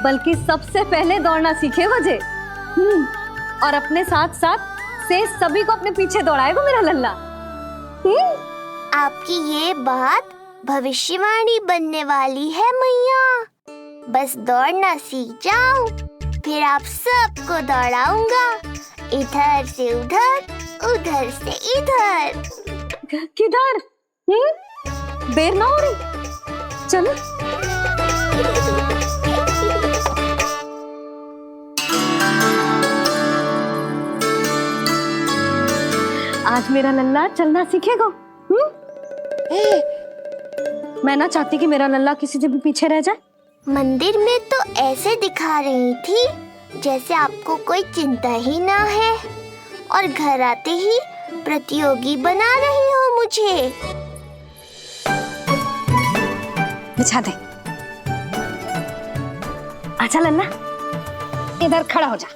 बल्कि सबसे पहले दौड़ना सीखेगा जे। और अपने साथ साथ से सभी को अपने पीछे दौड़ाएगा मेरा लल्ला। आपकी ये बात भविष्यवाणी बनने वाली है मैया। बस दौड़ना सीख जाऊं, फिर आप सबको दौड़ाऊंगा, इधर से उधर, उधर से इधर। किधर? देर ना हो रही, चलो। आज मेरा लल्ला चलना सीखेगा। मैं ना चाहती कि मेरा लल्ला किसी से भी पीछे रह जाए। मंदिर में तो ऐसे दिखा रही थी जैसे आपको कोई चिंता ही ना है, और घर आते ही प्रतियोगी बना रही हो मुझे। बिछा दे। आजा लल्ला, इधर खड़ा हो जा।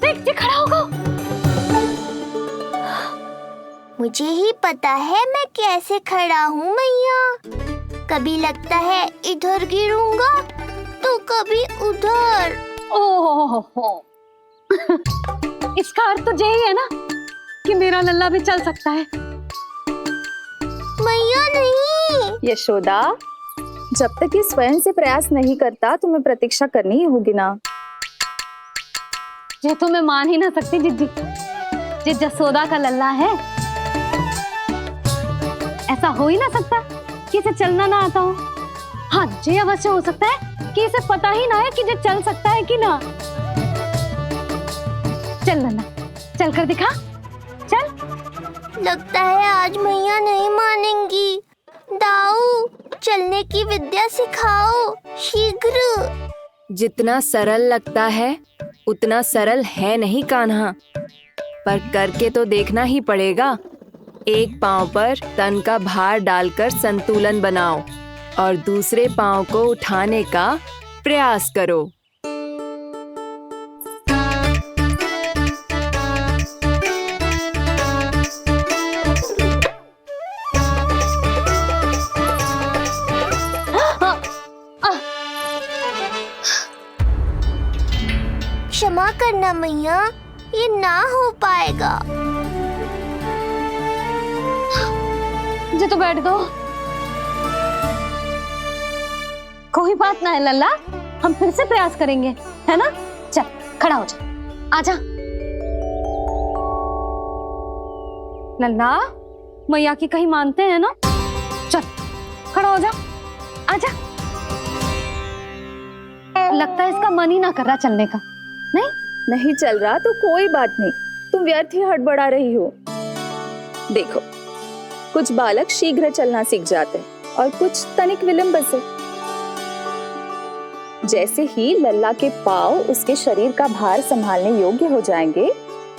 देख खड़ा होगा। मुझे ही पता है मैं कैसे खड़ा हूँ मैया। कभी लगता है इधर गिरूंगा तो कभी उधर। ओह, इसका अर्थ तो यही है ना कि मेरा लल्ला भी चल सकता है। मैया नहीं। यशोदा, जब तक ये स्वयं से प्रयास नहीं करता तुम्हें प्रतीक्षा करनी ही होगी ना। ये तो मैं मान ही ना सकती जिद्दी, ये जसोदा का लल्ला है। ऐसा हो ही ना सकता कि इसे चलना ना आता हो। हाँ, ये अवश्य हो सकता है कि इसे पता ही ना है कि ये चल सकता है कि ना। चल लल्ला, चल कर दिखा, चल। लगता है आज मैया नहीं मानेंगी। दाऊ, चलने की विद्या सिखाओ शीघ्र। जितना सरल लगता है उतना सरल है नहीं कान्हा, पर करके तो देखना ही पड़ेगा। एक पांव पर तन का भार डालकर संतुलन बनाओ और दूसरे पांव को उठाने का प्रयास करो। क्षमा करना मैया, ये ना हो पाएगा। मुझे तो बैठ दो। कोई बात ना है लल्ला, हम फिर से प्रयास करेंगे, है ना? चल खड़ा हो जा, आजा। लल्ला, मैया की कहीं मानते हैं ना? चल खड़ा हो जा, आजा। लगता है इसका मन ही ना कर रहा चलने का। नहीं चल रहा तो कोई बात नहीं, तुम व्यर्थ ही हड़बड़ा रही हो। देखो, कुछ बालक शीघ्र चलना सीख जाते हैं और कुछ तनिक विलंब से। जैसे ही लल्ला के पांव उसके शरीर का भार संभालने योग्य हो जाएंगे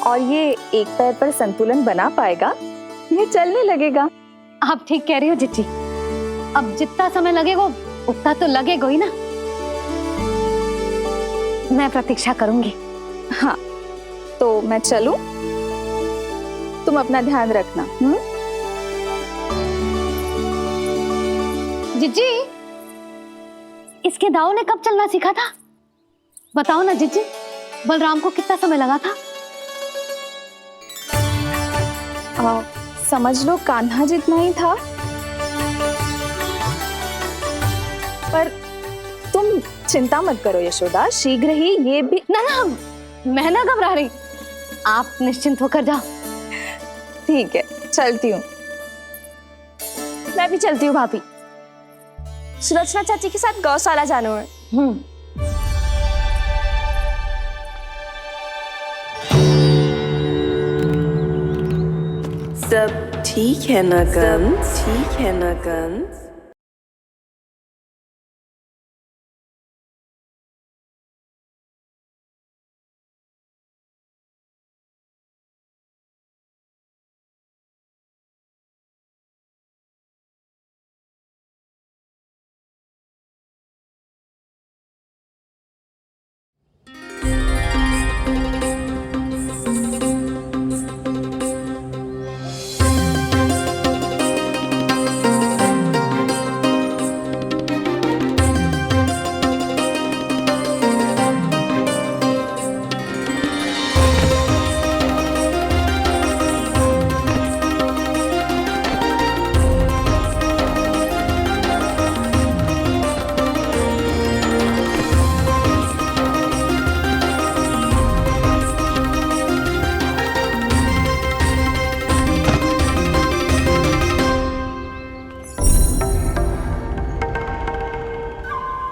और ये एक पैर पर संतुलन बना पाएगा, ये चलने लगेगा। आप ठीक कह रही हो जिज्जी। अब जितना समय लगेगा उतना तो लगेगा ही ना। मैं प्रतीक्षा करूंगी। हाँ, तो मैं चलूं? तुम अपना ध्यान रखना। जिज्जी, इसके दाऊ ने कब चलना सीखा था? बताओ ना जिज्जी, बलराम को कितना समय लगा था? समझ लो कान्हा जितना ही था। पर तुम चिंता मत करो यशोदा, शीघ्र ही ये भी। ना, मैं ना घबरा रही, आप निश्चिंत होकर जाओ। ठीक है, चलती हूँ। मैं भी चलती हूँ भाभी। सुलोचना चाची के साथ गौशाला जाना है। सब ठीक है ना कंस? ठीक है ना कंस?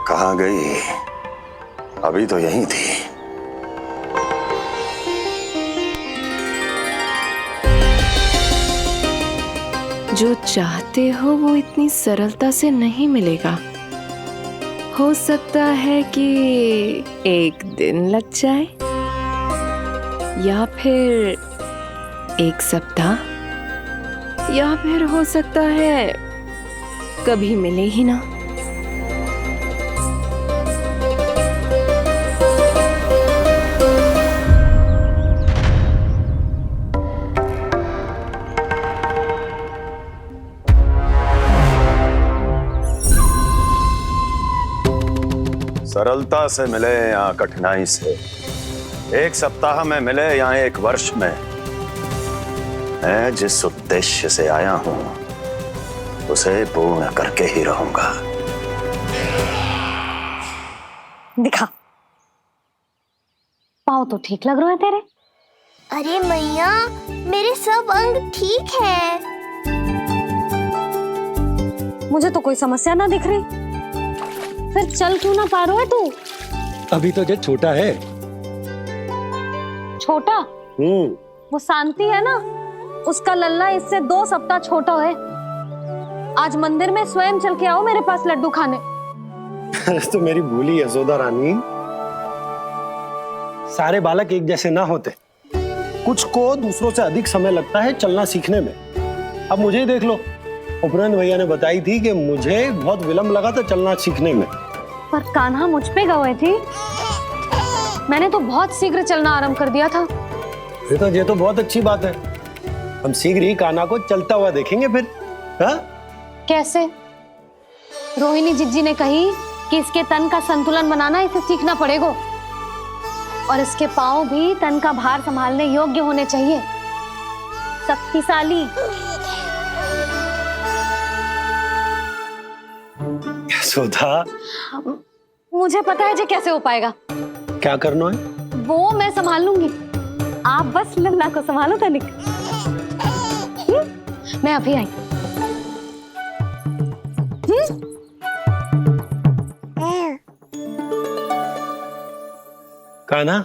कहाँ गई? अभी तो यहीं थी। जो चाहते हो वो इतनी सरलता से नहीं मिलेगा। हो सकता है कि एक दिन लग जाए या फिर एक सप्ताह, या फिर हो सकता है कभी मिले ही ना। सरलता से मिले या कठिनाई से, एक सप्ताह में मिले या एक वर्ष में, मैं जिस उद्देश्य से आया हूं उसे पूर्ण करके ही रहूंगा। दिखा, पाँव तो ठीक लग रहे हैं तेरे। अरे मैया, मेरे सब अंग ठीक है। मुझे तो कोई समस्या ना दिख रही, फिर चल क्यों ना पा रहा है तू? अभी तो जो छोटा है। छोटा? वो शांति है ना, उसका लल्ला इससे 2 सप्ताह छोटा है। आज मंदिर में स्वयं चल के आओ मेरे पास लड्डू खाने। तो मेरी भूली यशोदा रानी, सारे बालक एक जैसे ना होते, कुछ को दूसरों से अधिक समय लगता है चलना सीखने में। अब मुझे ही देख लो, उपरांत भैया ने बताई थी कि मुझे बहुत विलंब लगा था चलना सीखने में। पर कान्हा मुझ पे गए थी, मैंने तो बहुत शीघ्र चलना आरंभ कर दिया था। ये तो बहुत अच्छी बात है। हम शीघ्र ही कान्हा को चलता हुआ देखेंगे फिर। हाँ? कैसे? रोहिणी जिज्जी ने कही कि इसके तन का संतुलन बनाना इसे सीखना पड़ेगा, और इसके पांव भी तन का भार संभालने योग्य होने चाहिए, शक्तिशाली। यशोदा, मुझे पता है जी कैसे हो पाएगा। क्या करना है? वो मैं संभाल लूंगी, आप बस लल्ला को संभालो तनिक। मैं अभी आई। कान्हा,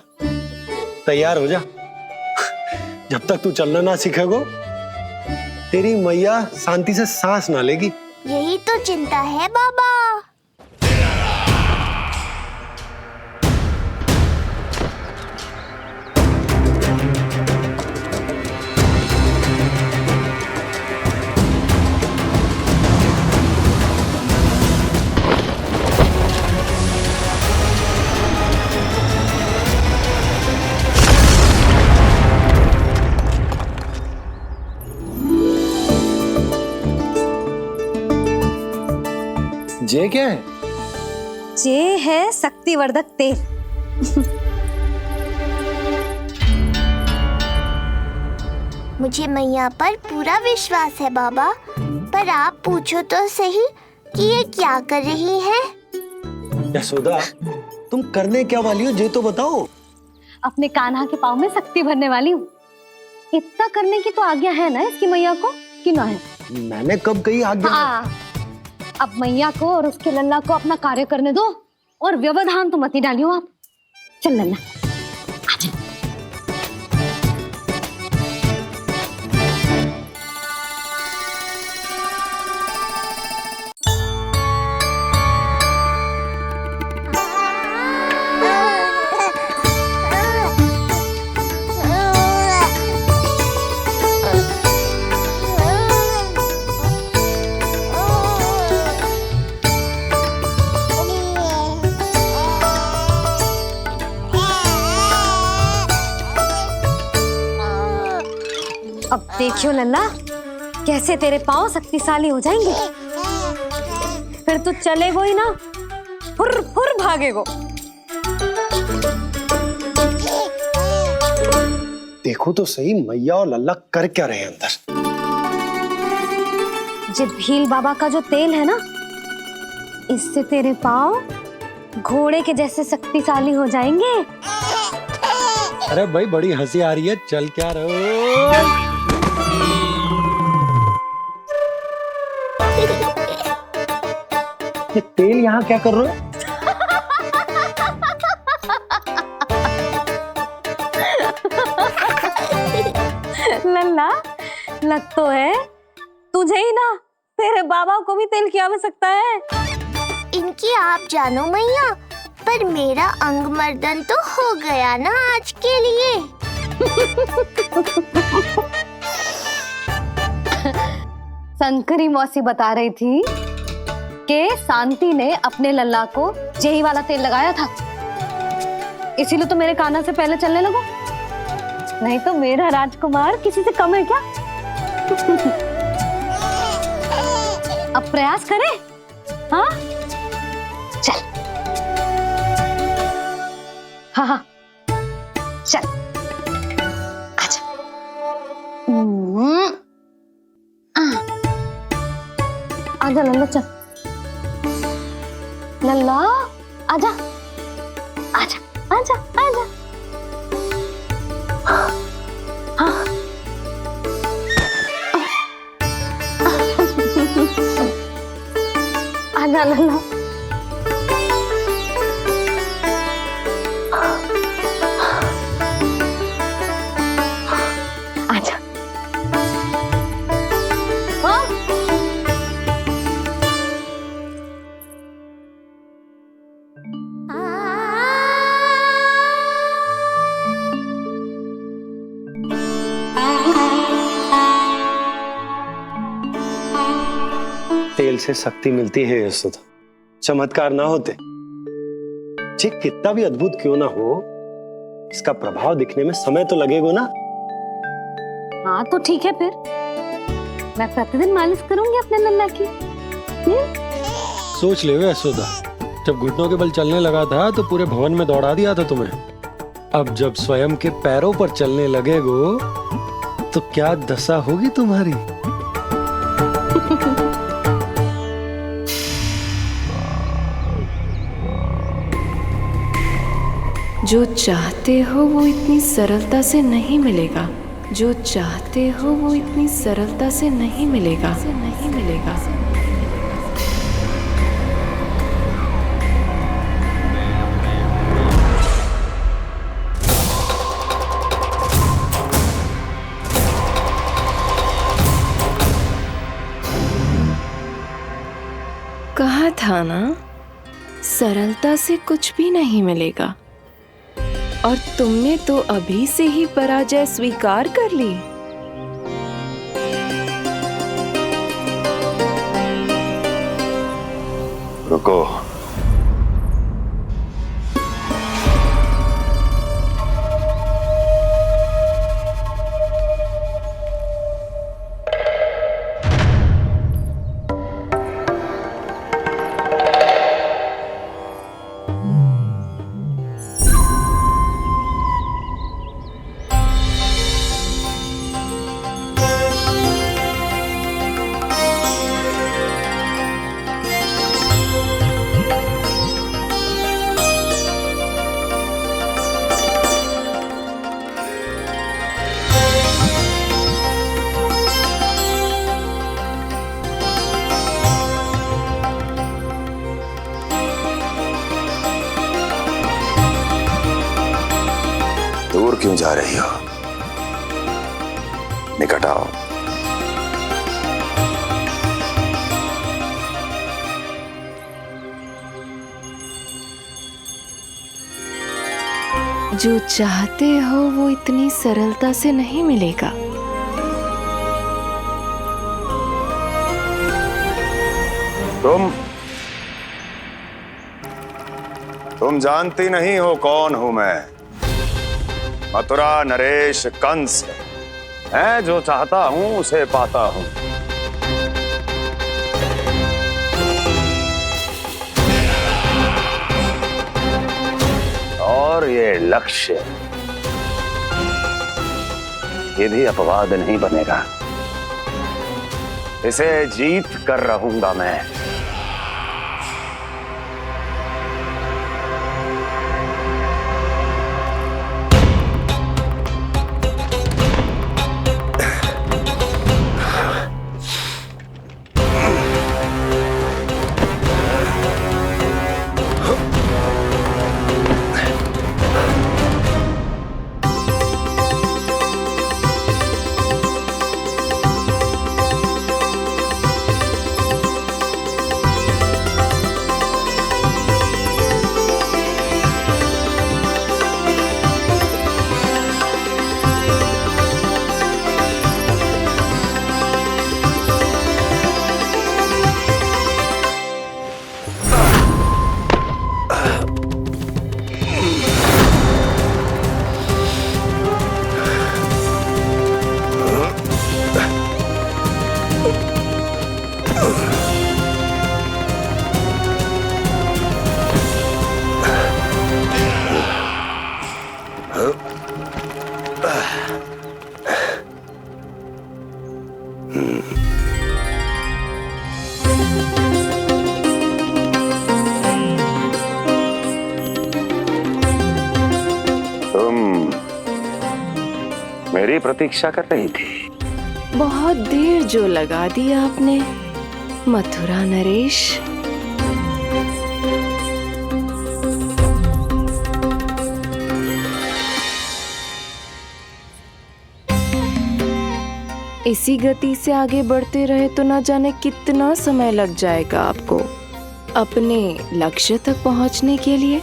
तैयार हो जा। जब तक तू चलना ना सीखेगो, तेरी मैया शांति से सांस ना लेगी। यही तो चिंता है बाबा। जे क्या है? जे है शक्तिवर्धक तेल। मुझे मैया पर पूरा विश्वास है बाबा, पर आप पूछो तो सही कि ये क्या कर रही है? यशोदा, तुम करने क्या वाली हो ये तो बताओ। अपने कान्हा के पाँव में शक्ति भरने वाली हूँ। इतना करने की तो आज्ञा है ना इसकी मैया को, कि ना है? मैंने कब कही आज्ञा? हाँ, अब मैया को और उसके लल्ला को अपना कार्य करने दो और व्यवधान तो मत ही डालियो आप। चल लल्ला, आजा। अब देखियो लल्ला, कैसे तेरे पाँव शक्तिशाली हो जाएंगे। फिर तू चलेगो ही ना, फुर फुर भागेगो। देखो तो सही मैया और लल्ला कर क्या रहे हैं अंदर। ये भील बाबा का जो तेल है ना, इससे तेरे पाँव घोड़े के जैसे शक्तिशाली हो जाएंगे। अरे भाई बड़ी हंसी आ रही है, चल क्या रहे? ये तेल यहाँ क्या कर रहे हो? लल्ला, लग तो है तुझे ही ना, तेरे बाबा को भी तेल की आवश्यकता है। इनकी आप जानो मैया, पर मेरा अंग मर्दन तो हो गया ना आज के लिए। शंकरी मौसी बता रही थी कि शांति ने अपने लल्ला को यही वाला तेल लगाया था, इसीलिए तो मेरे कान्हा से पहले चलने लगो। नहीं तो मेरा राजकुमार किसी से कम है क्या? अब प्रयास करें? हाँ चल, हाँ चल, आजा। आजा लल्ला, चल लल्ला, आजा आजा आजा आजा। हाँ आजा लल्ला। आजा। तेल से शक्ति मिलती है यशोदा, चमत्कार ना होते। जी कितना भी अद्भुत क्यों ना हो, इसका प्रभाव दिखने में समय तो लगेगा ना। हाँ तो ठीक है, फिर मैं प्रतिदिन मालिश करूंगी अपने लल्ला की। सोच ले यशोदा, जब घुटनों के बल चलने लगा था तो पूरे भवन में दौड़ा दिया था तुम्हें। अब जब स्वयं के पैरों पर चलने लगेगो तो क्या दशा होगी तुम्हारी। जो चाहते हो वो इतनी सरलता से नहीं मिलेगा, जो चाहते हो वो इतनी सरलता से नहीं मिलेगा, नहीं मिलेगा। कहा था ना, सरलता से कुछ भी नहीं मिलेगा। और तुमने तो अभी से ही पराजय स्वीकार कर ली। रुको, क्यों जा रही हो? निकट आओ। जो चाहते हो वो इतनी सरलता से नहीं मिलेगा। तुम जानती नहीं हो कौन हूं मैं। मथुरा नरेश कंस है, जो चाहता हूं उसे पाता हूं। और ये लक्ष्य, ये भी अपवाद नहीं बनेगा। इसे जीत कर रहूंगा मैं। मेरी प्रतीक्षा कर रही थी। बहुत देर जो लगा दी आपने मथुरा नरेश। इसी गति से आगे बढ़ते रहे तो ना जाने कितना समय लग जाएगा आपको अपने लक्ष्य तक पहुंचने के लिए।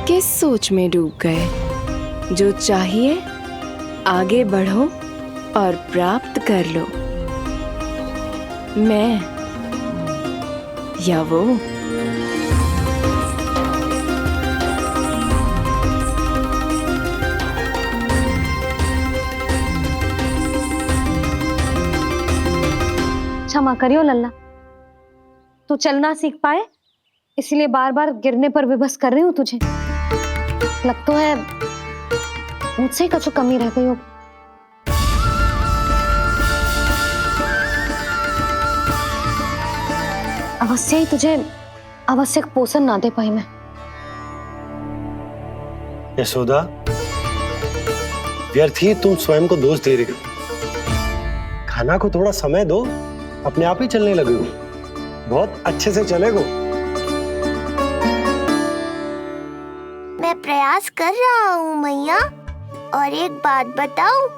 किस सोच में डूब गए? जो चाहिए आगे बढ़ो और प्राप्त कर लो। मैं या वो? क्षमा करियो लल्ला, तू चलना सीख पाए इसलिए बार बार गिरने पर विवश कर रही हूँ तुझे। लगता है मुझसे कछु कमी रह गई हो। अवश्य ही तुझे आवश्यक पोषण ना दे पाई मैं। यशोदा, व्यर्थ ही तुम स्वयं को दोष दे रही हो। खाना को थोड़ा समय दो, अपने आप ही चलने लगे हो। बहुत अच्छे से चलेगो। मैं प्रयास कर रहा हूँ मैया। और एक बात बताऊं,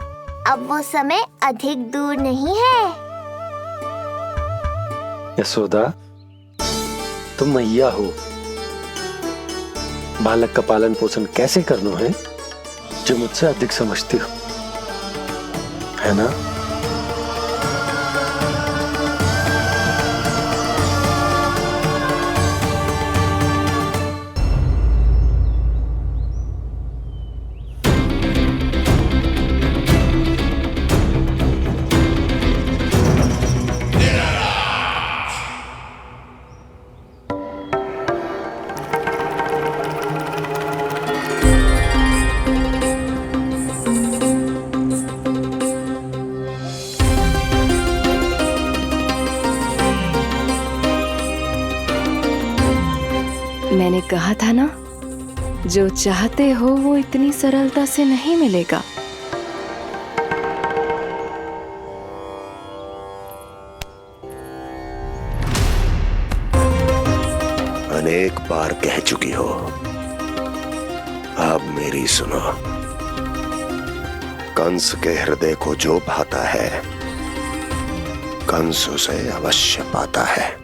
अब वो समय अधिक दूर नहीं है। यशोदा, तुम मैया हो। बालक का पालन पोषण कैसे करना है जो मुझसे अधिक समझती हो, है ना? मैंने कहा था ना, जो चाहते हो वो इतनी सरलता से नहीं मिलेगा। अनेक बार कह चुकी हो, अब मेरी सुनो। कंस के हृदय को जो भाता है, कंस उसे अवश्य पाता है।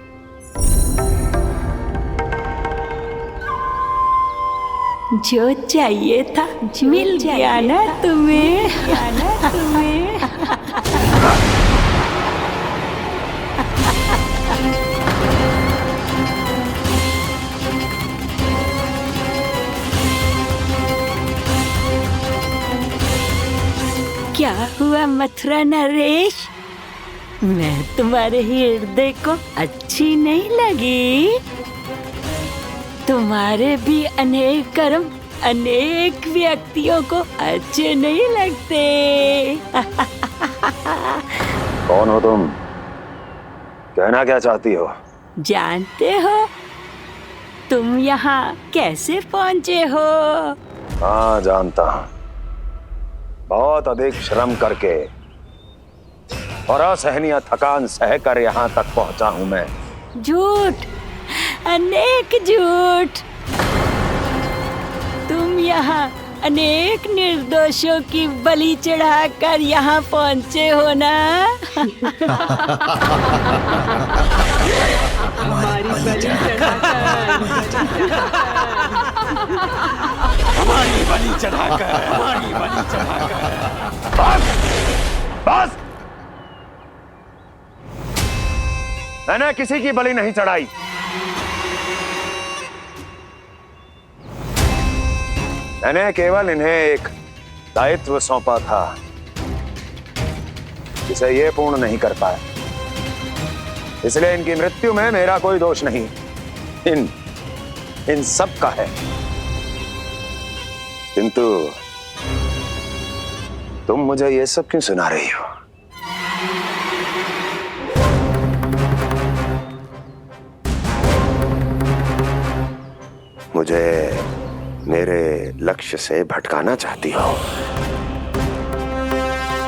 जो चाहिए था मिल गया ना तुम्हें। क्या हुआ मथुरा नरेश, मैं तुम्हारे हृदय को अच्छी नहीं लगी? तुम्हारे भी अनेक कर्म अनेक व्यक्तियों को अच्छे नहीं लगते। कौन हो तुम? कहना क्या चाहती हो? जानते हो तुम यहाँ कैसे पहुँचे हो? हाँ जानता हूँ। बहुत अधिक श्रम करके और असहनीय थकान सहकर यहाँ तक पहुँचा हूँ मैं। झूठ, अनेक झूठ। तुम यहाँ अनेक निर्दोषों की बलि चढ़ाकर यहाँ पहुँचे हो ना? हमारी बलि चढ़ाकर, हमारी बलि चढ़ाकर। बस, मैंने किसी की बलि नहीं चढ़ाई। मैंने केवल इन्हें एक दायित्व सौंपा था, जिसे ये पूर्ण नहीं कर पाए। इसलिए इनकी मृत्यु में मेरा कोई दोष नहीं, इन सब का है। किंतु तुम मुझे ये सब क्यों सुना रही हो? मुझे मेरे लक्ष्य से भटकाना चाहती हो?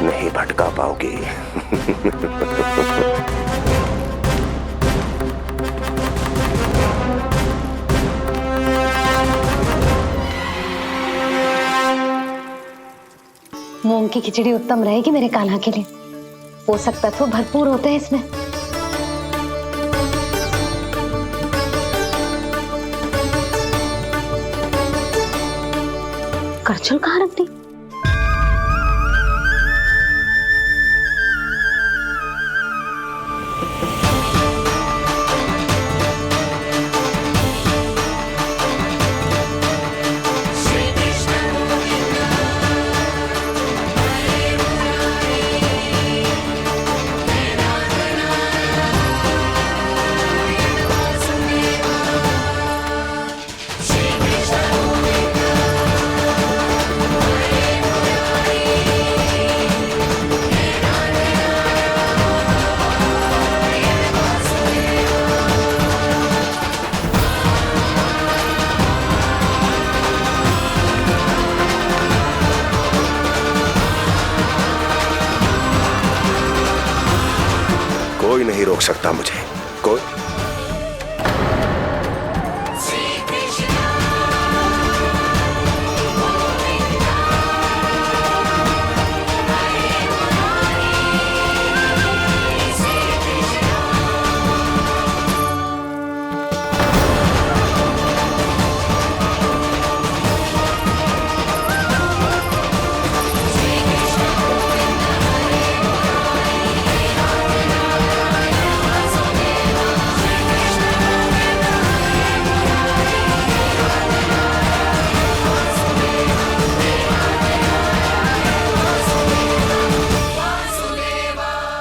नहीं भटका पाओगी। मूंग की खिचड़ी उत्तम रहेगी मेरे कान्हा के लिए। पोषक तत्व भरपूर होते हैं इसमें। करछुल कहाँ रख दी? कोई नहीं रोक सकता मुझे, कोई।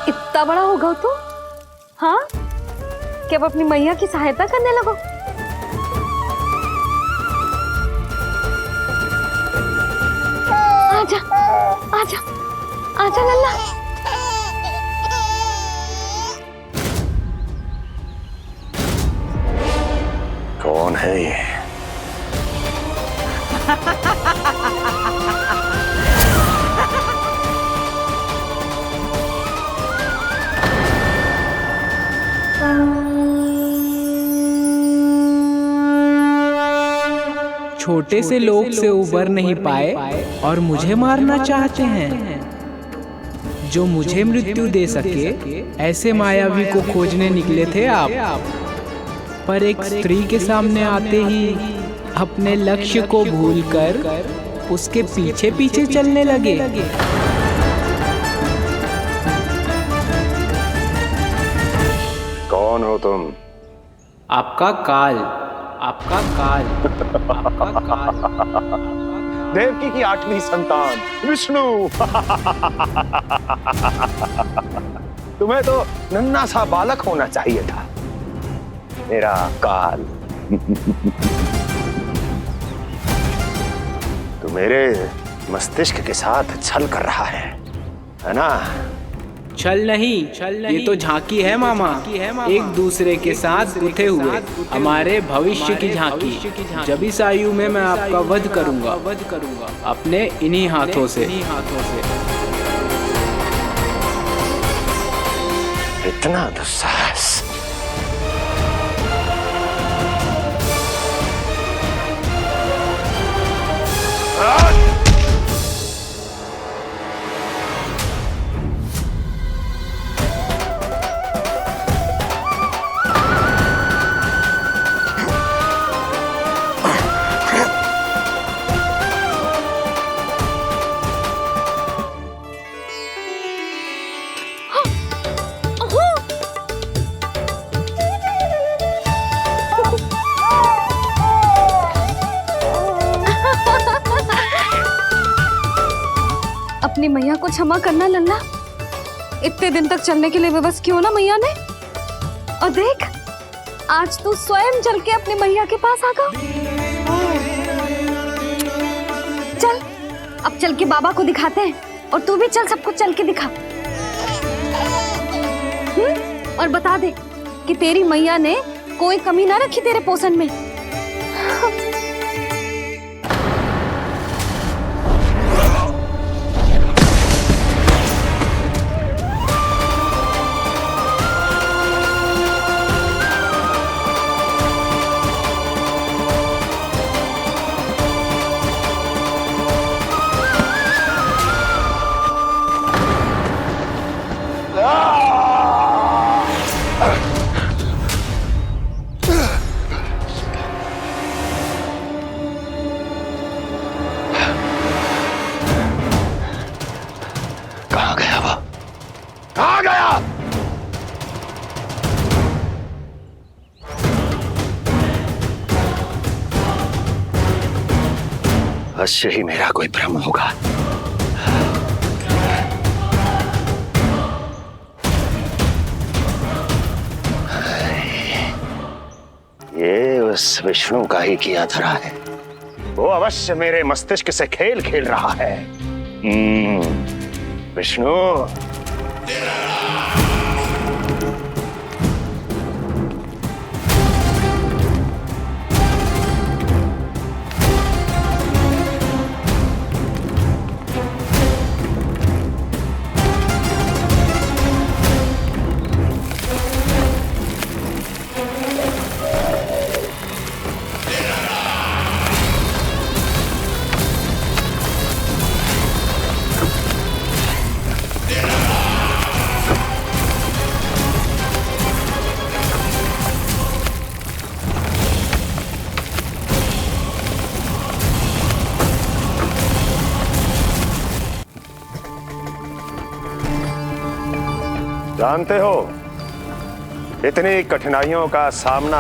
इतना बड़ा हो गया तू? हाँ, कि अब अपनी मैया की सहायता करने लगो। आजा, आजा, आजा लल्ला। कौन है ये? छोटे से लोग से उबर नहीं पाए और मुझे मारना चाहते हैं। जो मुझे मृत्यु दे सके ऐसे मायावी को खोजने निकले थे आप, पर एक स्त्री के सामने आते ही अपने लक्ष्य को भूलकर उसके पीछे पीछे चलने लगे। कौन हो तुम? आपका काल, आपका काल, आपका काल। देवकी की 8वीं संतान विष्णु। तुम्हें तो नन्हा सा बालक होना चाहिए था, मेरा काल। तो मेरे मस्तिष्क के साथ छल कर रहा है ना? छल नहीं, ये तो झांकी है मामा। एक दूसरे के साथ गुथे हुए हमारे भविष्य की झांकी। जब इस आयु में मैं आपका वध करूंगा अपने इन्हीं हाथों से। इतना दुस्साहस! अपनी मैया को क्षमा करना लल्ला। इतने दिन तक चलने के लिए विवश क्यों ना मैया ने। और देख, आज तू स्वयं चल के अपनी मैया के पास आ गया। चल, अब चल के बाबा को दिखाते हैं। और तू भी चल, सबको चल के दिखा। और बता दे कि तेरी मैया ने कोई कमी ना रखी तेरे पोषण में। अवश्य ही मेरा कोई भ्रम होगा। ये उस विष्णु का ही किया धरा है। वो अवश्य मेरे मस्तिष्क से खेल खेल रहा है। विष्णु, जानते हो, इतनी कठिनाइयों का सामना